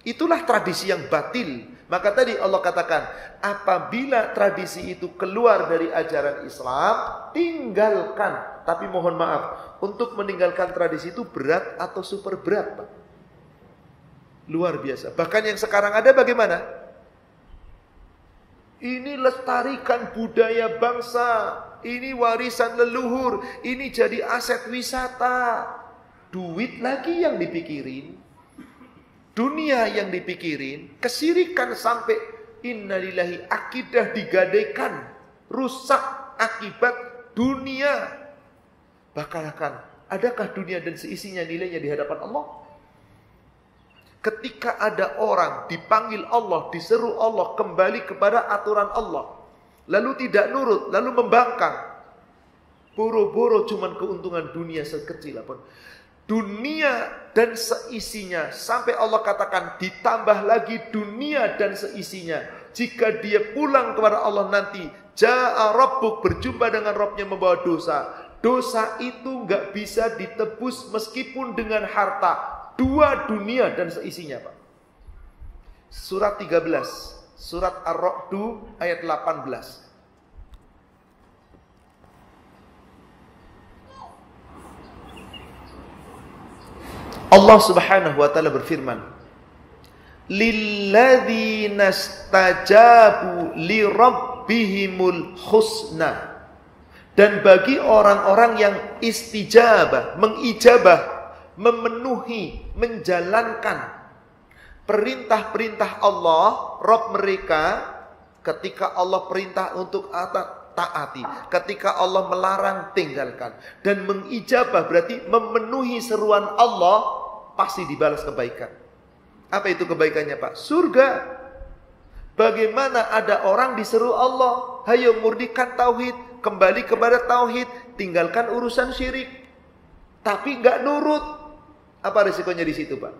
Itulah tradisi yang batil. Maka tadi Allah katakan, apabila tradisi itu keluar dari ajaran Islam, tinggalkan. Tapi mohon maaf, untuk meninggalkan tradisi itu berat atau super berat, Pak? Luar biasa. Bahkan yang sekarang ada bagaimana? Ini lestarikan budaya bangsa, ini warisan leluhur, ini jadi aset wisata. Duit lagi yang dipikirin, dunia yang dipikirin, kesirikan sampai innalillahi, akidah digadaikan, rusak akibat dunia. Bahkan adakah dunia dan seisinya nilainya di hadapan Allah? Ketika ada orang dipanggil Allah, diseru Allah kembali kepada aturan Allah, lalu tidak nurut, lalu membangkang, boro-boro cuman keuntungan dunia sekecil apapun, dunia dan seisinya, sampai Allah katakan ditambah lagi dunia dan seisinya. Jika dia pulang kepada Allah nanti, ja'a rabbuk, berjumpa dengan Rabbnya membawa dosa. Dosa itu gak bisa ditebus meskipun dengan harta. Dua dunia dan seisinya, Pak. Surat 13, surat Ar-Ra'du ayat 18. Allah Subhanahu wa taala berfirman, lilladzina stajabu li rabbihimul husna. Dan bagi orang-orang yang istijabah, mengijabah, memenuhi, menjalankan perintah-perintah Allah, Rabb mereka, ketika Allah perintah untuk taati, ketika Allah melarang tinggalkan, dan mengijabah berarti memenuhi seruan Allah, pasti dibalas kebaikan. Apa itu kebaikannya, Pak? Surga. Bagaimana ada orang diseru Allah, hayo murnikan tauhid, kembali kepada tauhid, tinggalkan urusan syirik, tapi enggak nurut. Apa risikonya di situ, Pak?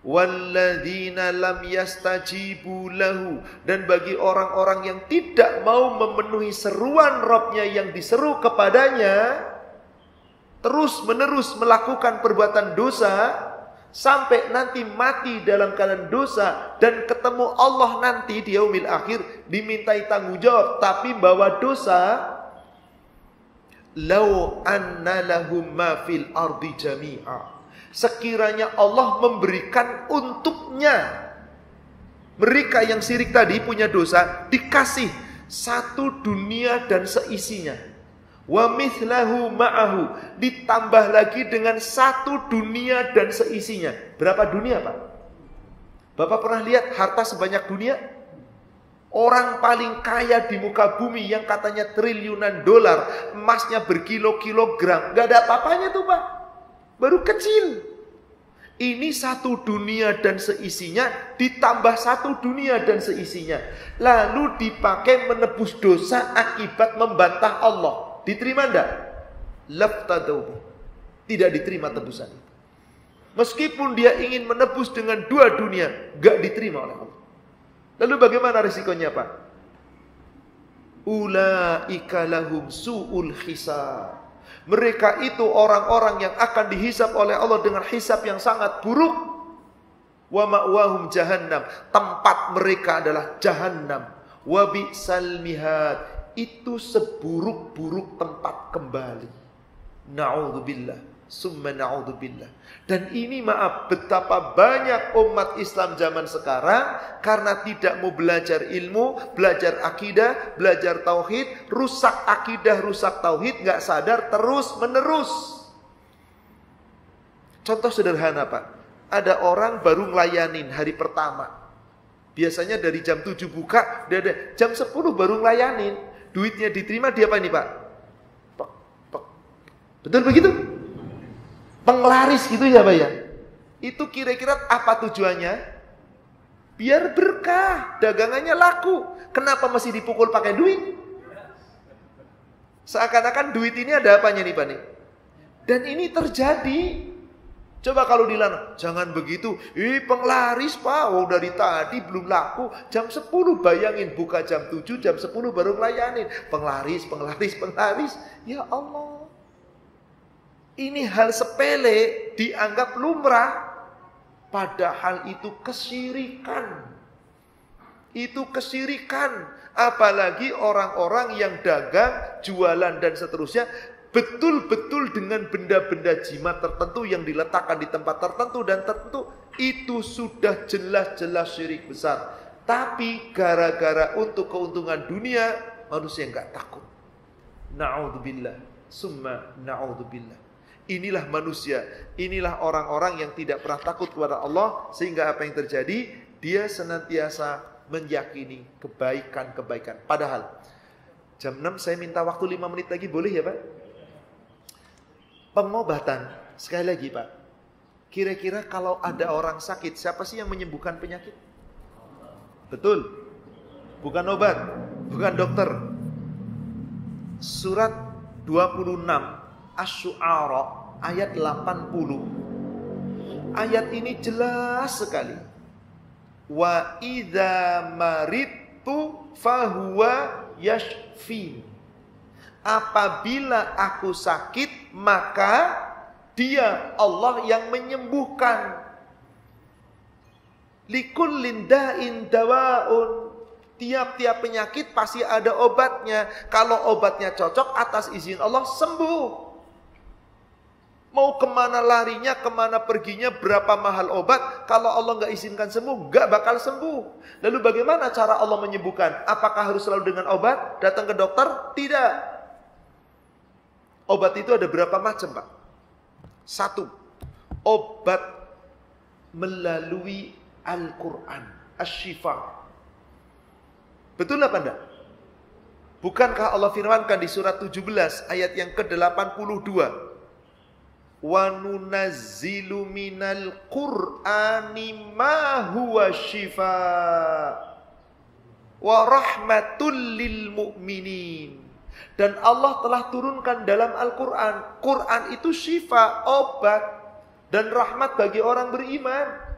Walladzina lam yastajibu lahu, dan bagi orang-orang yang tidak mau memenuhi seruan Rabbnya yang diseru kepadanya, terus menerus melakukan perbuatan dosa, sampai nanti mati dalam keadaan dosa, dan ketemu Allah nanti di yaumil akhir, dimintai tanggung jawab tapi bawa dosa. Lau anna lahum ma fil ardi jami'a, sekiranya Allah memberikan untuknya, Mereka yang syirik tadi punya dosa, dikasih satu dunia dan seisinya. Wa mithlahu ma'ahu, ditambah lagi dengan satu dunia dan seisinya. Berapa dunia, Pak? Bapak pernah lihat harta sebanyak dunia? Orang paling kaya di muka bumi yang katanya triliunan dolar, emasnya berkilo-kilogram, gak ada apa-apanya tuh, Pak. Baru kecil. Ini satu dunia dan seisinya, ditambah satu dunia dan seisinya. Lalu dipakai menebus dosa akibat membantah Allah. Diterima enggak? Laftadau. Tidak diterima tebusan. Meskipun dia ingin menebus dengan dua dunia, gak diterima oleh Allah. Lalu bagaimana risikonya, Pak? Ulaika lahum su'ul hisab. Mereka itu orang-orang yang akan dihisab oleh Allah dengan hisab yang sangat buruk. Wa ma'wahum jahannam. Tempat mereka adalah jahannam. Wa bi'sal mihad. Itu seburuk-buruk tempat kembali. Na'udzubillah. Summa na'udzubillah. Dan ini maaf, betapa banyak umat Islam zaman sekarang karena tidak mau belajar ilmu, belajar akidah, belajar tauhid, rusak akidah, rusak tauhid, gak sadar terus menerus. Contoh sederhana, Pak. Ada orang baru ngelayanin hari pertama. Biasanya dari jam 7 buka, jam 10 baru ngelayanin. Duitnya diterima, dia apa ini, Pak? Betul begitu? Penglaris gitu ya, Pak ya. Itu kira-kira apa tujuannya? Biar berkah, dagangannya laku. Kenapa masih dipukul pakai duit? Seakan-akan duit ini ada apanya nih, Pak nih? Dan ini terjadi. Coba kalau dilarang, jangan begitu. Penglaris, Pak. Oh, dari tadi belum laku. Jam 10 bayangin, buka jam 7, jam 10 baru ngelayanin. Penglaris. Ya Allah. Ini hal sepele dianggap lumrah, padahal itu kesyirikan. Itu kesyirikan. Apalagi orang-orang yang dagang, jualan dan seterusnya, betul-betul dengan benda-benda jimat tertentu yang diletakkan di tempat tertentu dan tertentu, itu sudah jelas-jelas syirik besar. Tapi gara-gara untuk keuntungan dunia, manusia enggak takut. Na'udzubillah, summa na'udzubillah. Inilah manusia, inilah orang-orang yang tidak pernah takut kepada Allah. Sehingga apa yang terjadi? Dia senantiasa meyakini kebaikan-kebaikan. Padahal jam 6 saya minta waktu 5 menit lagi, boleh ya, Pak? Pengobatan, sekali lagi, Pak. Kira-kira kalau ada orang sakit, siapa sih yang menyembuhkan penyakit? Betul. Bukan obat, bukan dokter. Surat 26 Asy-Syu'ara ayat 80. Ayat ini jelas sekali. Wa idza maridtu fahuwa yashfi. Apabila aku sakit, maka Dia Allah yang menyembuhkan. Likullin da'in dawaun. Tiap-tiap penyakit pasti ada obatnya. Kalau obatnya cocok, atas izin Allah sembuh. Mau kemana larinya, kemana perginya, berapa mahal obat, kalau Allah nggak izinkan sembuh, nggak bakal sembuh. Lalu bagaimana cara Allah menyembuhkan? Apakah harus selalu dengan obat? Datang ke dokter? Tidak. Obat itu ada berapa macam, Pak? 1. Obat melalui Al-Quran, Asy-Syifa. Betul apa enggak? Bukankah Allah firmankan di surat 17 ayat yang ke-82? Wa nunazzilu minal Qur'ani ma huwa syifaa wa rahmatul lil mu'minin. Dan Allah telah turunkan dalam Al-Quran. Quran itu syifa, obat, dan rahmat bagi orang beriman.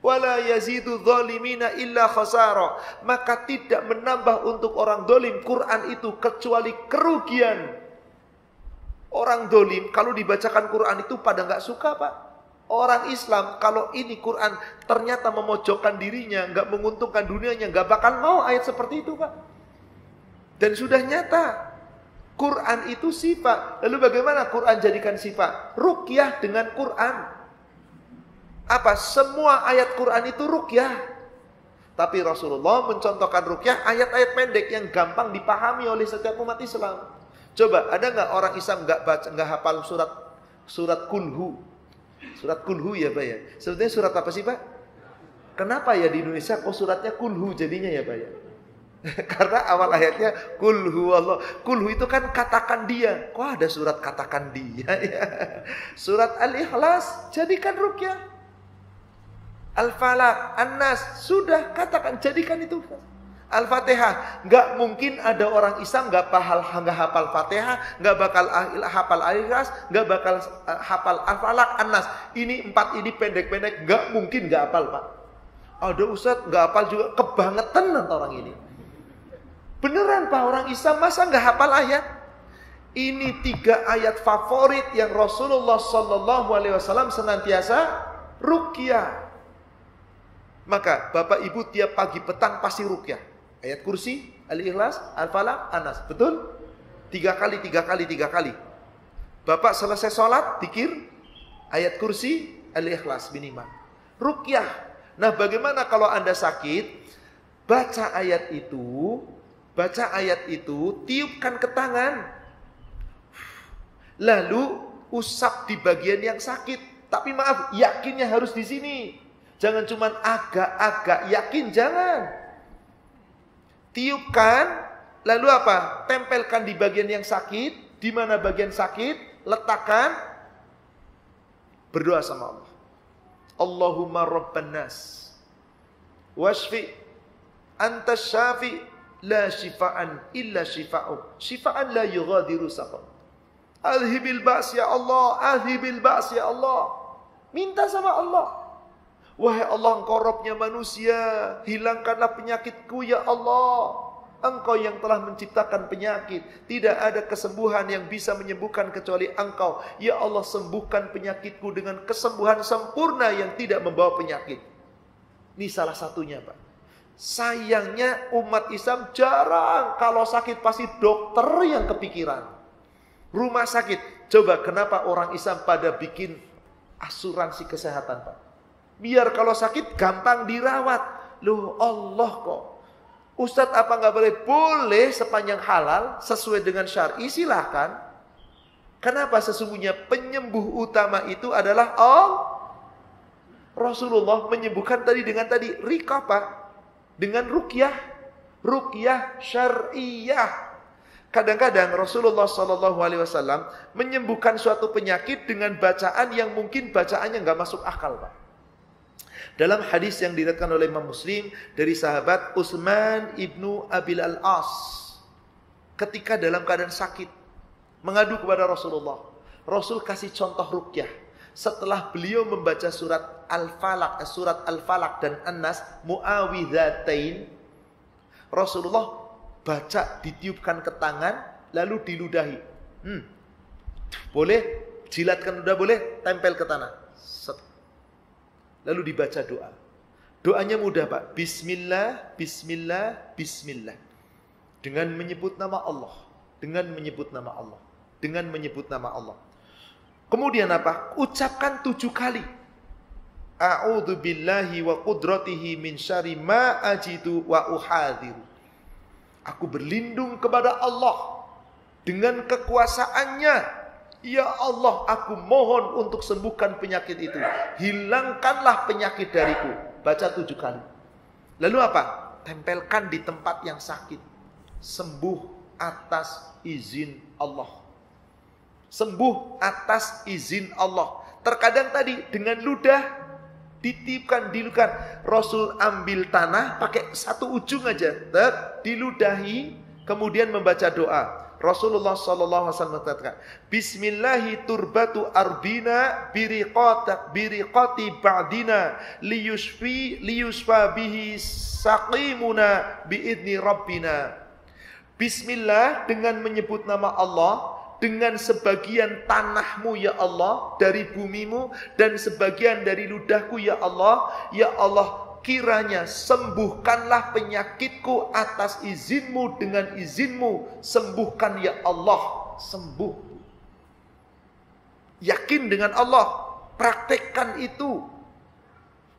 Wala yazidu zalimina illa khasara. Maka tidak menambah untuk orang zalim Quran itu kecuali kerugian. Orang dolim kalau dibacakan Quran itu pada nggak suka, Pak. Orang Islam kalau ini Quran ternyata memojokkan dirinya, nggak menguntungkan dunianya, nggak bakal mau ayat seperti itu, Pak. Dan sudah nyata Quran itu sifat. Lalu bagaimana Quran jadikan sifat? Ruqyah dengan Quran. Apa? Semua ayat Quran itu ruqyah. Tapi Rasulullah mencontohkan ruqyah ayat-ayat pendek yang gampang dipahami oleh setiap umat Islam. Coba, ada nggak orang Islam nggak hafal surat kulhu? Surat kulhu ya Pak ya. Sebetulnya surat apa sih Pak? Kenapa ya di Indonesia kok suratnya kulhu jadinya ya Pak ya? Karena awal ayatnya kulhu Allah. Kulhu itu kan katakan dia. Kok ada surat katakan dia ya? Surat Al-Ikhlas jadikan ruqyah. Al-Falaq, An-Nas, sudah katakan jadikan itu. Al-Fatihah, nggak mungkin ada orang Islam nggak hafal Fatihah, nggak bakal hafal Al-Ikhlas, nggak bakal hafal Al-Falaq, An-Nas. Ini 4 ini pendek-pendek, nggak mungkin nggak hafal Pak. Ada Ustadz nggak hafal juga, kebangetan orang ini. Beneran Pak, orang Islam masa nggak hafal ayat? Ini 3 ayat favorit yang Rasulullah SAW senantiasa ruqyah. Maka Bapak Ibu tiap pagi petang pasti ruqyah. Ayat kursi, Al-Ikhlas, Al-Falaq, An-Nas. Betul? 3 kali. Bapak selesai sholat, zikir, ayat kursi, Al-Ikhlas minimal. Ruqyah. Nah bagaimana kalau Anda sakit? Baca ayat itu, tiupkan ke tangan. Lalu usap di bagian yang sakit. Tapi maaf, yakinnya harus di sini. Jangan cuma agak-agak yakin, jangan. Tiupkan, lalu apa? Tempelkan di bagian yang sakit. Di mana bagian sakit? Letakkan. Berdoa sama Allah. Allahumma rabban nas. Washfi. Anta syafi. La shifaan illa shifa'uk. Shifaan la yughadiru saqam. Adhibil ba's ya Allah. Adhibil ba's ya Allah. Minta sama Allah. Wahai Allah, Engkau Rabbnya manusia, hilangkanlah penyakitku ya Allah. Engkau yang telah menciptakan penyakit. Tidak ada kesembuhan yang bisa menyembuhkan kecuali Engkau. Ya Allah, sembuhkan penyakitku dengan kesembuhan sempurna yang tidak membawa penyakit. Ini salah satunya Pak. Sayangnya umat Islam jarang. Kalau sakit pasti dokter yang kepikiran. Rumah sakit. Coba kenapa orang Islam pada bikin asuransi kesehatan Pak? Biar kalau sakit gampang dirawat. Loh Allah kok. Ustadz apa nggak boleh? Boleh sepanjang halal sesuai dengan syar'i silahkan. Kenapa? Sesungguhnya penyembuh utama itu adalah Rasulullah menyembuhkan dengan riqah Pak. Dengan ruqyah. Ruqyah syar'iyah. Kadang-kadang Rasulullah SAW menyembuhkan suatu penyakit dengan bacaan yang mungkin bacaannya nggak masuk akal Pak. Dalam hadis yang diriwayatkan oleh Imam Muslim dari sahabat Utsman ibnu Abil Al-As, ketika dalam keadaan sakit mengadu kepada Rasulullah, Rasul kasih contoh ruqyah. Setelah beliau membaca surat Al-Falaq dan An-Nas, muawwidzatain, Rasulullah baca ditiupkan ke tangan lalu diludahi. Boleh jilatkan ludah, boleh tempel ke tanah. Lalu dibaca doa. Doanya mudah Pak. Bismillah, Bismillah, Bismillah. Dengan menyebut nama Allah. Dengan menyebut nama Allah. Dengan menyebut nama Allah. Kemudian apa? Ucapkan 7 kali. A'udzu billahi wa qudratihi min syarri ma ajidu wa uhadhiru. Aku berlindung kepada Allah dengan kekuasaannya. Ya Allah, aku mohon untuk sembuhkan penyakit itu. Hilangkanlah penyakit dariku. Baca 7 kali. Lalu apa? Tempelkan di tempat yang sakit. Sembuh atas izin Allah. Sembuh atas izin Allah. Terkadang tadi dengan ludah ditiupkan, dilukan. Rasul ambil tanah pakai 1 ujung aja, diludahi, kemudian membaca doa. Rasulullah SAW mengatakan, Bismillahi turbatu ardina biriqati ba'dina liyusfa bihi saqimuna biidni rabbina. Bismillah, dengan menyebut nama Allah, dengan sebagian tanahmu ya Allah, dari bumimu, dan sebagian dari ludahku ya Allah, kiranya sembuhkanlah penyakitku atas izinmu, dengan izinmu sembuhkan ya Allah. Sembuh. Yakin dengan Allah, praktekkan itu.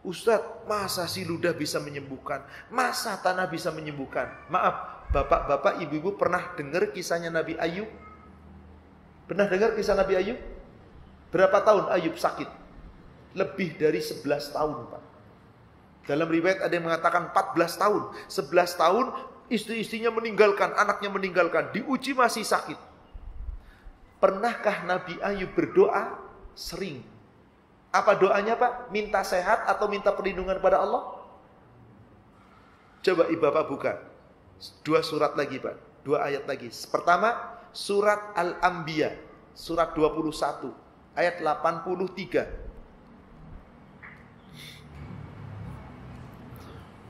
Ustadz, masa si ludah bisa menyembuhkan? Masa tanah bisa menyembuhkan? Maaf, bapak-bapak, ibu-ibu pernah dengar kisahnya Nabi Ayub? Pernah dengar kisah Nabi Ayub? Berapa tahun Ayub sakit? Lebih dari 11 tahun, Pak. Dalam riwayat ada yang mengatakan 14 tahun. 11 tahun istri-istrinya meninggalkan, anaknya meninggalkan, diuji masih sakit. Pernahkah Nabi Ayub berdoa? Sering. Apa doanya, Pak? Minta sehat atau minta perlindungan pada Allah? Coba ibu bapak buka. 2 surat lagi, Pak. 2 ayat lagi. Pertama, surat Al-Anbiya, surat 21, ayat 83.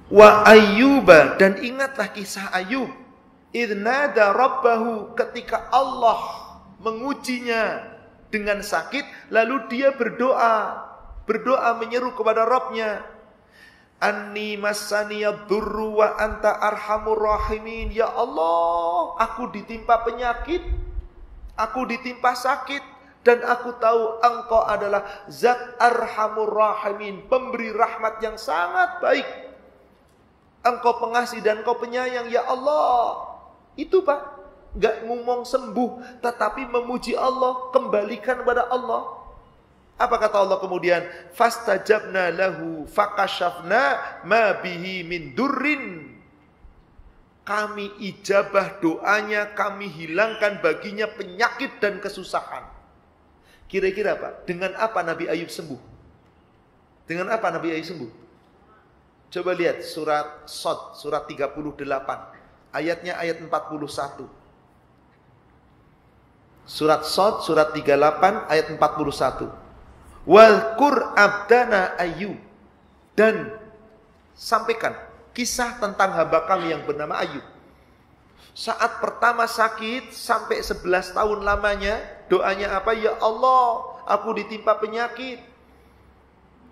Wa Ayyuba, dan ingatlah kisah Ayub. Idnada rabbahu, ketika Allah mengujinya dengan sakit, lalu dia berdoa menyeru kepada Rabbnya. Anni massaniyad durru wa anta arhamur rahimin. Ya Allah, aku ditimpa penyakit, aku ditimpa sakit, dan aku tahu Engkau adalah Zat Arhamur Rahimin, pemberi rahmat yang sangat baik. Engkau pengasih dan Engkau penyayang, ya Allah. Itu, Pak, gak ngomong sembuh, tetapi memuji Allah, kembalikan kepada Allah. Apa kata Allah kemudian? Fastajabna lahu fakashafna ma bihi min durrin. Kami ijabah doanya, kami hilangkan baginya penyakit dan kesusahan. Kira-kira, Pak, dengan apa Nabi Ayub sembuh? Dengan apa Nabi Ayub sembuh? Coba lihat surat Shad, surat 38. Ayatnya ayat 41. Surat Shad, surat 38, ayat 41. Walkur abdana Ayub. Dan sampaikan kisah tentang hamba kami yang bernama Ayub. Saat pertama sakit, sampai 11 tahun lamanya, doanya apa? Ya Allah, aku ditimpa penyakit.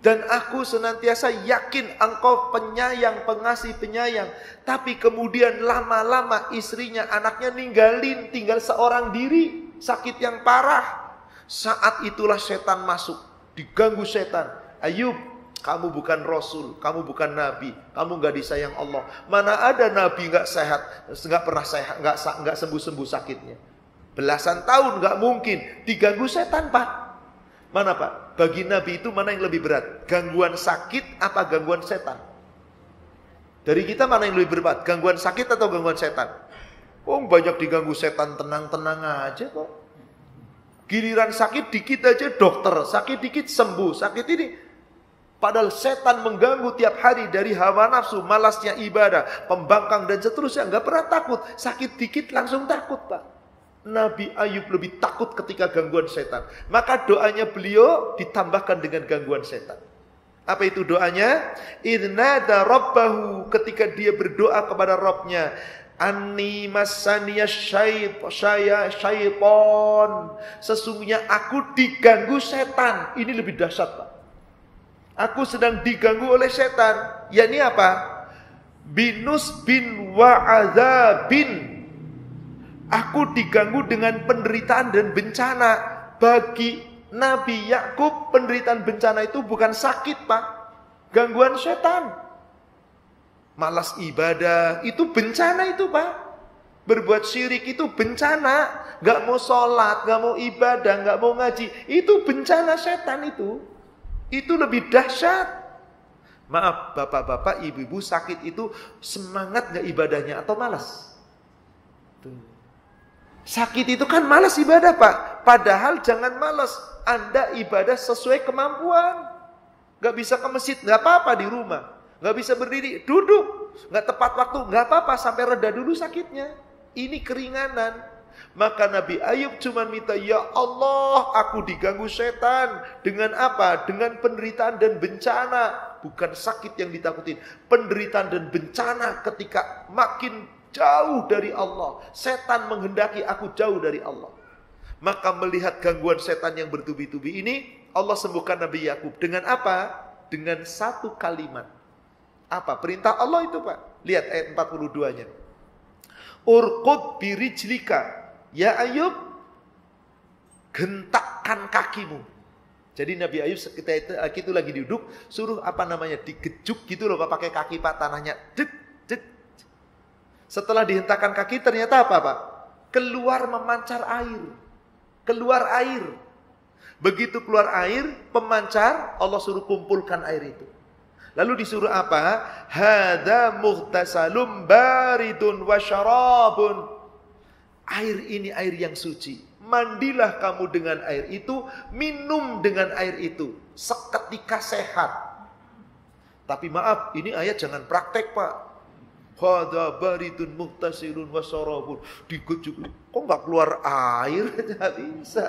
Dan aku senantiasa yakin Engkau penyayang, pengasih penyayang. Tapi kemudian lama-lama istrinya, anaknya ninggalin, tinggal seorang diri, sakit yang parah. Saat itulah setan masuk, diganggu setan. Ayub, kamu bukan Rasul, kamu bukan Nabi, kamu gak disayang Allah. Mana ada Nabi gak sehat, gak pernah sehat, gak sembuh-sembuh sakitnya. Belasan tahun gak mungkin, diganggu setan, Pak. Mana, Pak? Bagi Nabi itu mana yang lebih berat? Gangguan sakit apa gangguan setan? Dari kita mana yang lebih berat? Gangguan sakit atau gangguan setan? Oh, banyak diganggu setan, tenang-tenang aja kok. Giliran sakit dikit aja dokter, sakit dikit sembuh, sakit ini. Padahal setan mengganggu tiap hari dari hawa nafsu, malasnya ibadah, pembangkang dan seterusnya. Gak pernah takut, sakit dikit langsung takut, Pak. Nabi Ayub lebih takut ketika gangguan setan. Maka doanya beliau ditambahkan dengan gangguan setan. Apa itu doanya? Idnada rabbahu, ketika dia berdoa kepada Rabbnya. Anni massaniya syaiton. Sesungguhnya aku diganggu setan. Ini lebih dahsyat, Pak. Aku sedang diganggu oleh setan. Yakni apa? Binus bin wa'adzabin. Aku diganggu dengan penderitaan dan bencana. Bagi Nabi Yakub, penderitaan bencana itu bukan sakit, Pak. Gangguan setan. Malas ibadah, itu bencana itu, Pak. Berbuat syirik itu bencana. Gak mau sholat, gak mau ibadah, gak mau ngaji. Itu bencana setan itu. Itu lebih dahsyat. Maaf, bapak-bapak, ibu-ibu sakit itu semangat gak ibadahnya atau malas? Tuh. Sakit itu kan malas ibadah, Pak. Padahal jangan malas. Anda ibadah sesuai kemampuan. Gak bisa ke masjid, gak apa-apa di rumah. Gak bisa berdiri, duduk. Gak tepat waktu, gak apa-apa. Sampai reda dulu sakitnya. Ini keringanan. Maka Nabi Ayub cuma minta, ya Allah, aku diganggu setan. Dengan apa? Dengan penderitaan dan bencana. Bukan sakit yang ditakutin. Penderitaan dan bencana ketika makin jauh dari Allah. Setan menghendaki aku jauh dari Allah. Maka melihat gangguan setan yang bertubi-tubi ini, Allah sembuhkan Nabi Yakub. Dengan apa? Dengan satu kalimat. Apa? Perintah Allah itu, Pak. Lihat ayat 42-nya. Urqud birijlika. Ya Ayub, gentakkan kakimu. Jadi Nabi Ayub ketika itu lagi duduk, suruh digejuk gitu loh, pakai kaki Pak, tanahnya. Dek, dek. Setelah dihentakkan kaki ternyata apa Pak? Keluar memancar air. Keluar air. Begitu keluar air, pemancar, Allah suruh kumpulkan air itu. Lalu disuruh apa? Hadza mughtasalum baridun wa syarabun. Air ini air yang suci. Mandilah kamu dengan air itu, minum dengan air itu, seketika sehat. Tapi maaf, ini ayat jangan praktek Pak. Hadza baridun mughtasilun wa syarabun. Digejuk. Kok enggak keluar air? Enggak bisa.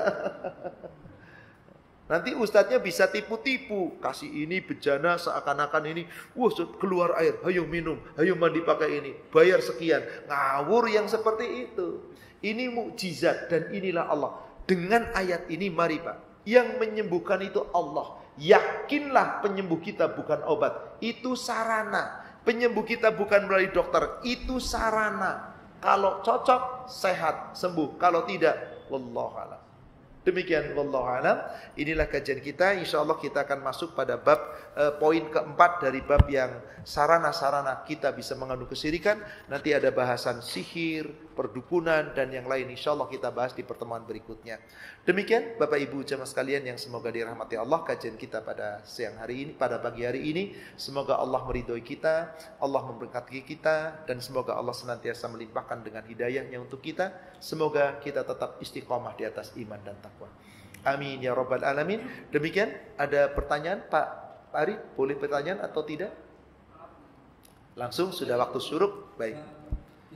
Nanti ustadznya bisa tipu-tipu. Kasih ini bejana seakan-akan ini. Wah, keluar air. Hayo minum. Hayo mandi pakai ini. Bayar sekian. Ngawur yang seperti itu. Ini mukjizat dan inilah Allah. Dengan ayat ini mari Pak. Yang menyembuhkan itu Allah. Yakinlah penyembuh kita bukan obat. Itu sarana. Penyembuh kita bukan melalui dokter. Itu sarana. Kalau cocok, sehat, sembuh. Kalau tidak, wallahu a'lam. Demikian wallahu a'lam. Inilah kajian kita. InsyaAllah kita akan masuk pada bab poin keempat dari bab yang sarana-sarana kita bisa mengandung kesyirikan. Nanti ada bahasan sihir, perdukunan dan yang lain. InsyaAllah kita bahas di pertemuan berikutnya. Demikian Bapak Ibu jemaah sekalian yang semoga dirahmati Allah, kajian kita pada siang hari ini, pada pagi hari ini. Semoga Allah meridhoi kita, Allah memberkati kita, dan semoga Allah senantiasa melimpahkan dengan hidayahnya untuk kita. Semoga kita tetap istiqomah di atas iman dan takwa. Amin ya rabbal alamin. Demikian, ada pertanyaan Pak Ari? Boleh pertanyaan atau tidak? Langsung sudah waktu syuruk. Baik.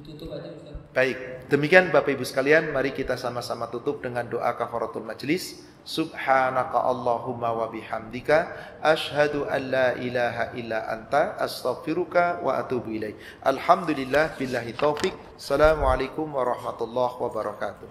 Ditutup aja Ustaz. Baik, demikian Bapak Ibu sekalian, mari kita sama-sama tutup dengan doa kafaratul majlis. Subhanaka Allahumma wa bihamdika asyhadu an la ilaha illa anta astaghfiruka wa atubu ilaik. Alhamdulillah billahi taufik. Assalamualaikum warahmatullahi wabarakatuh.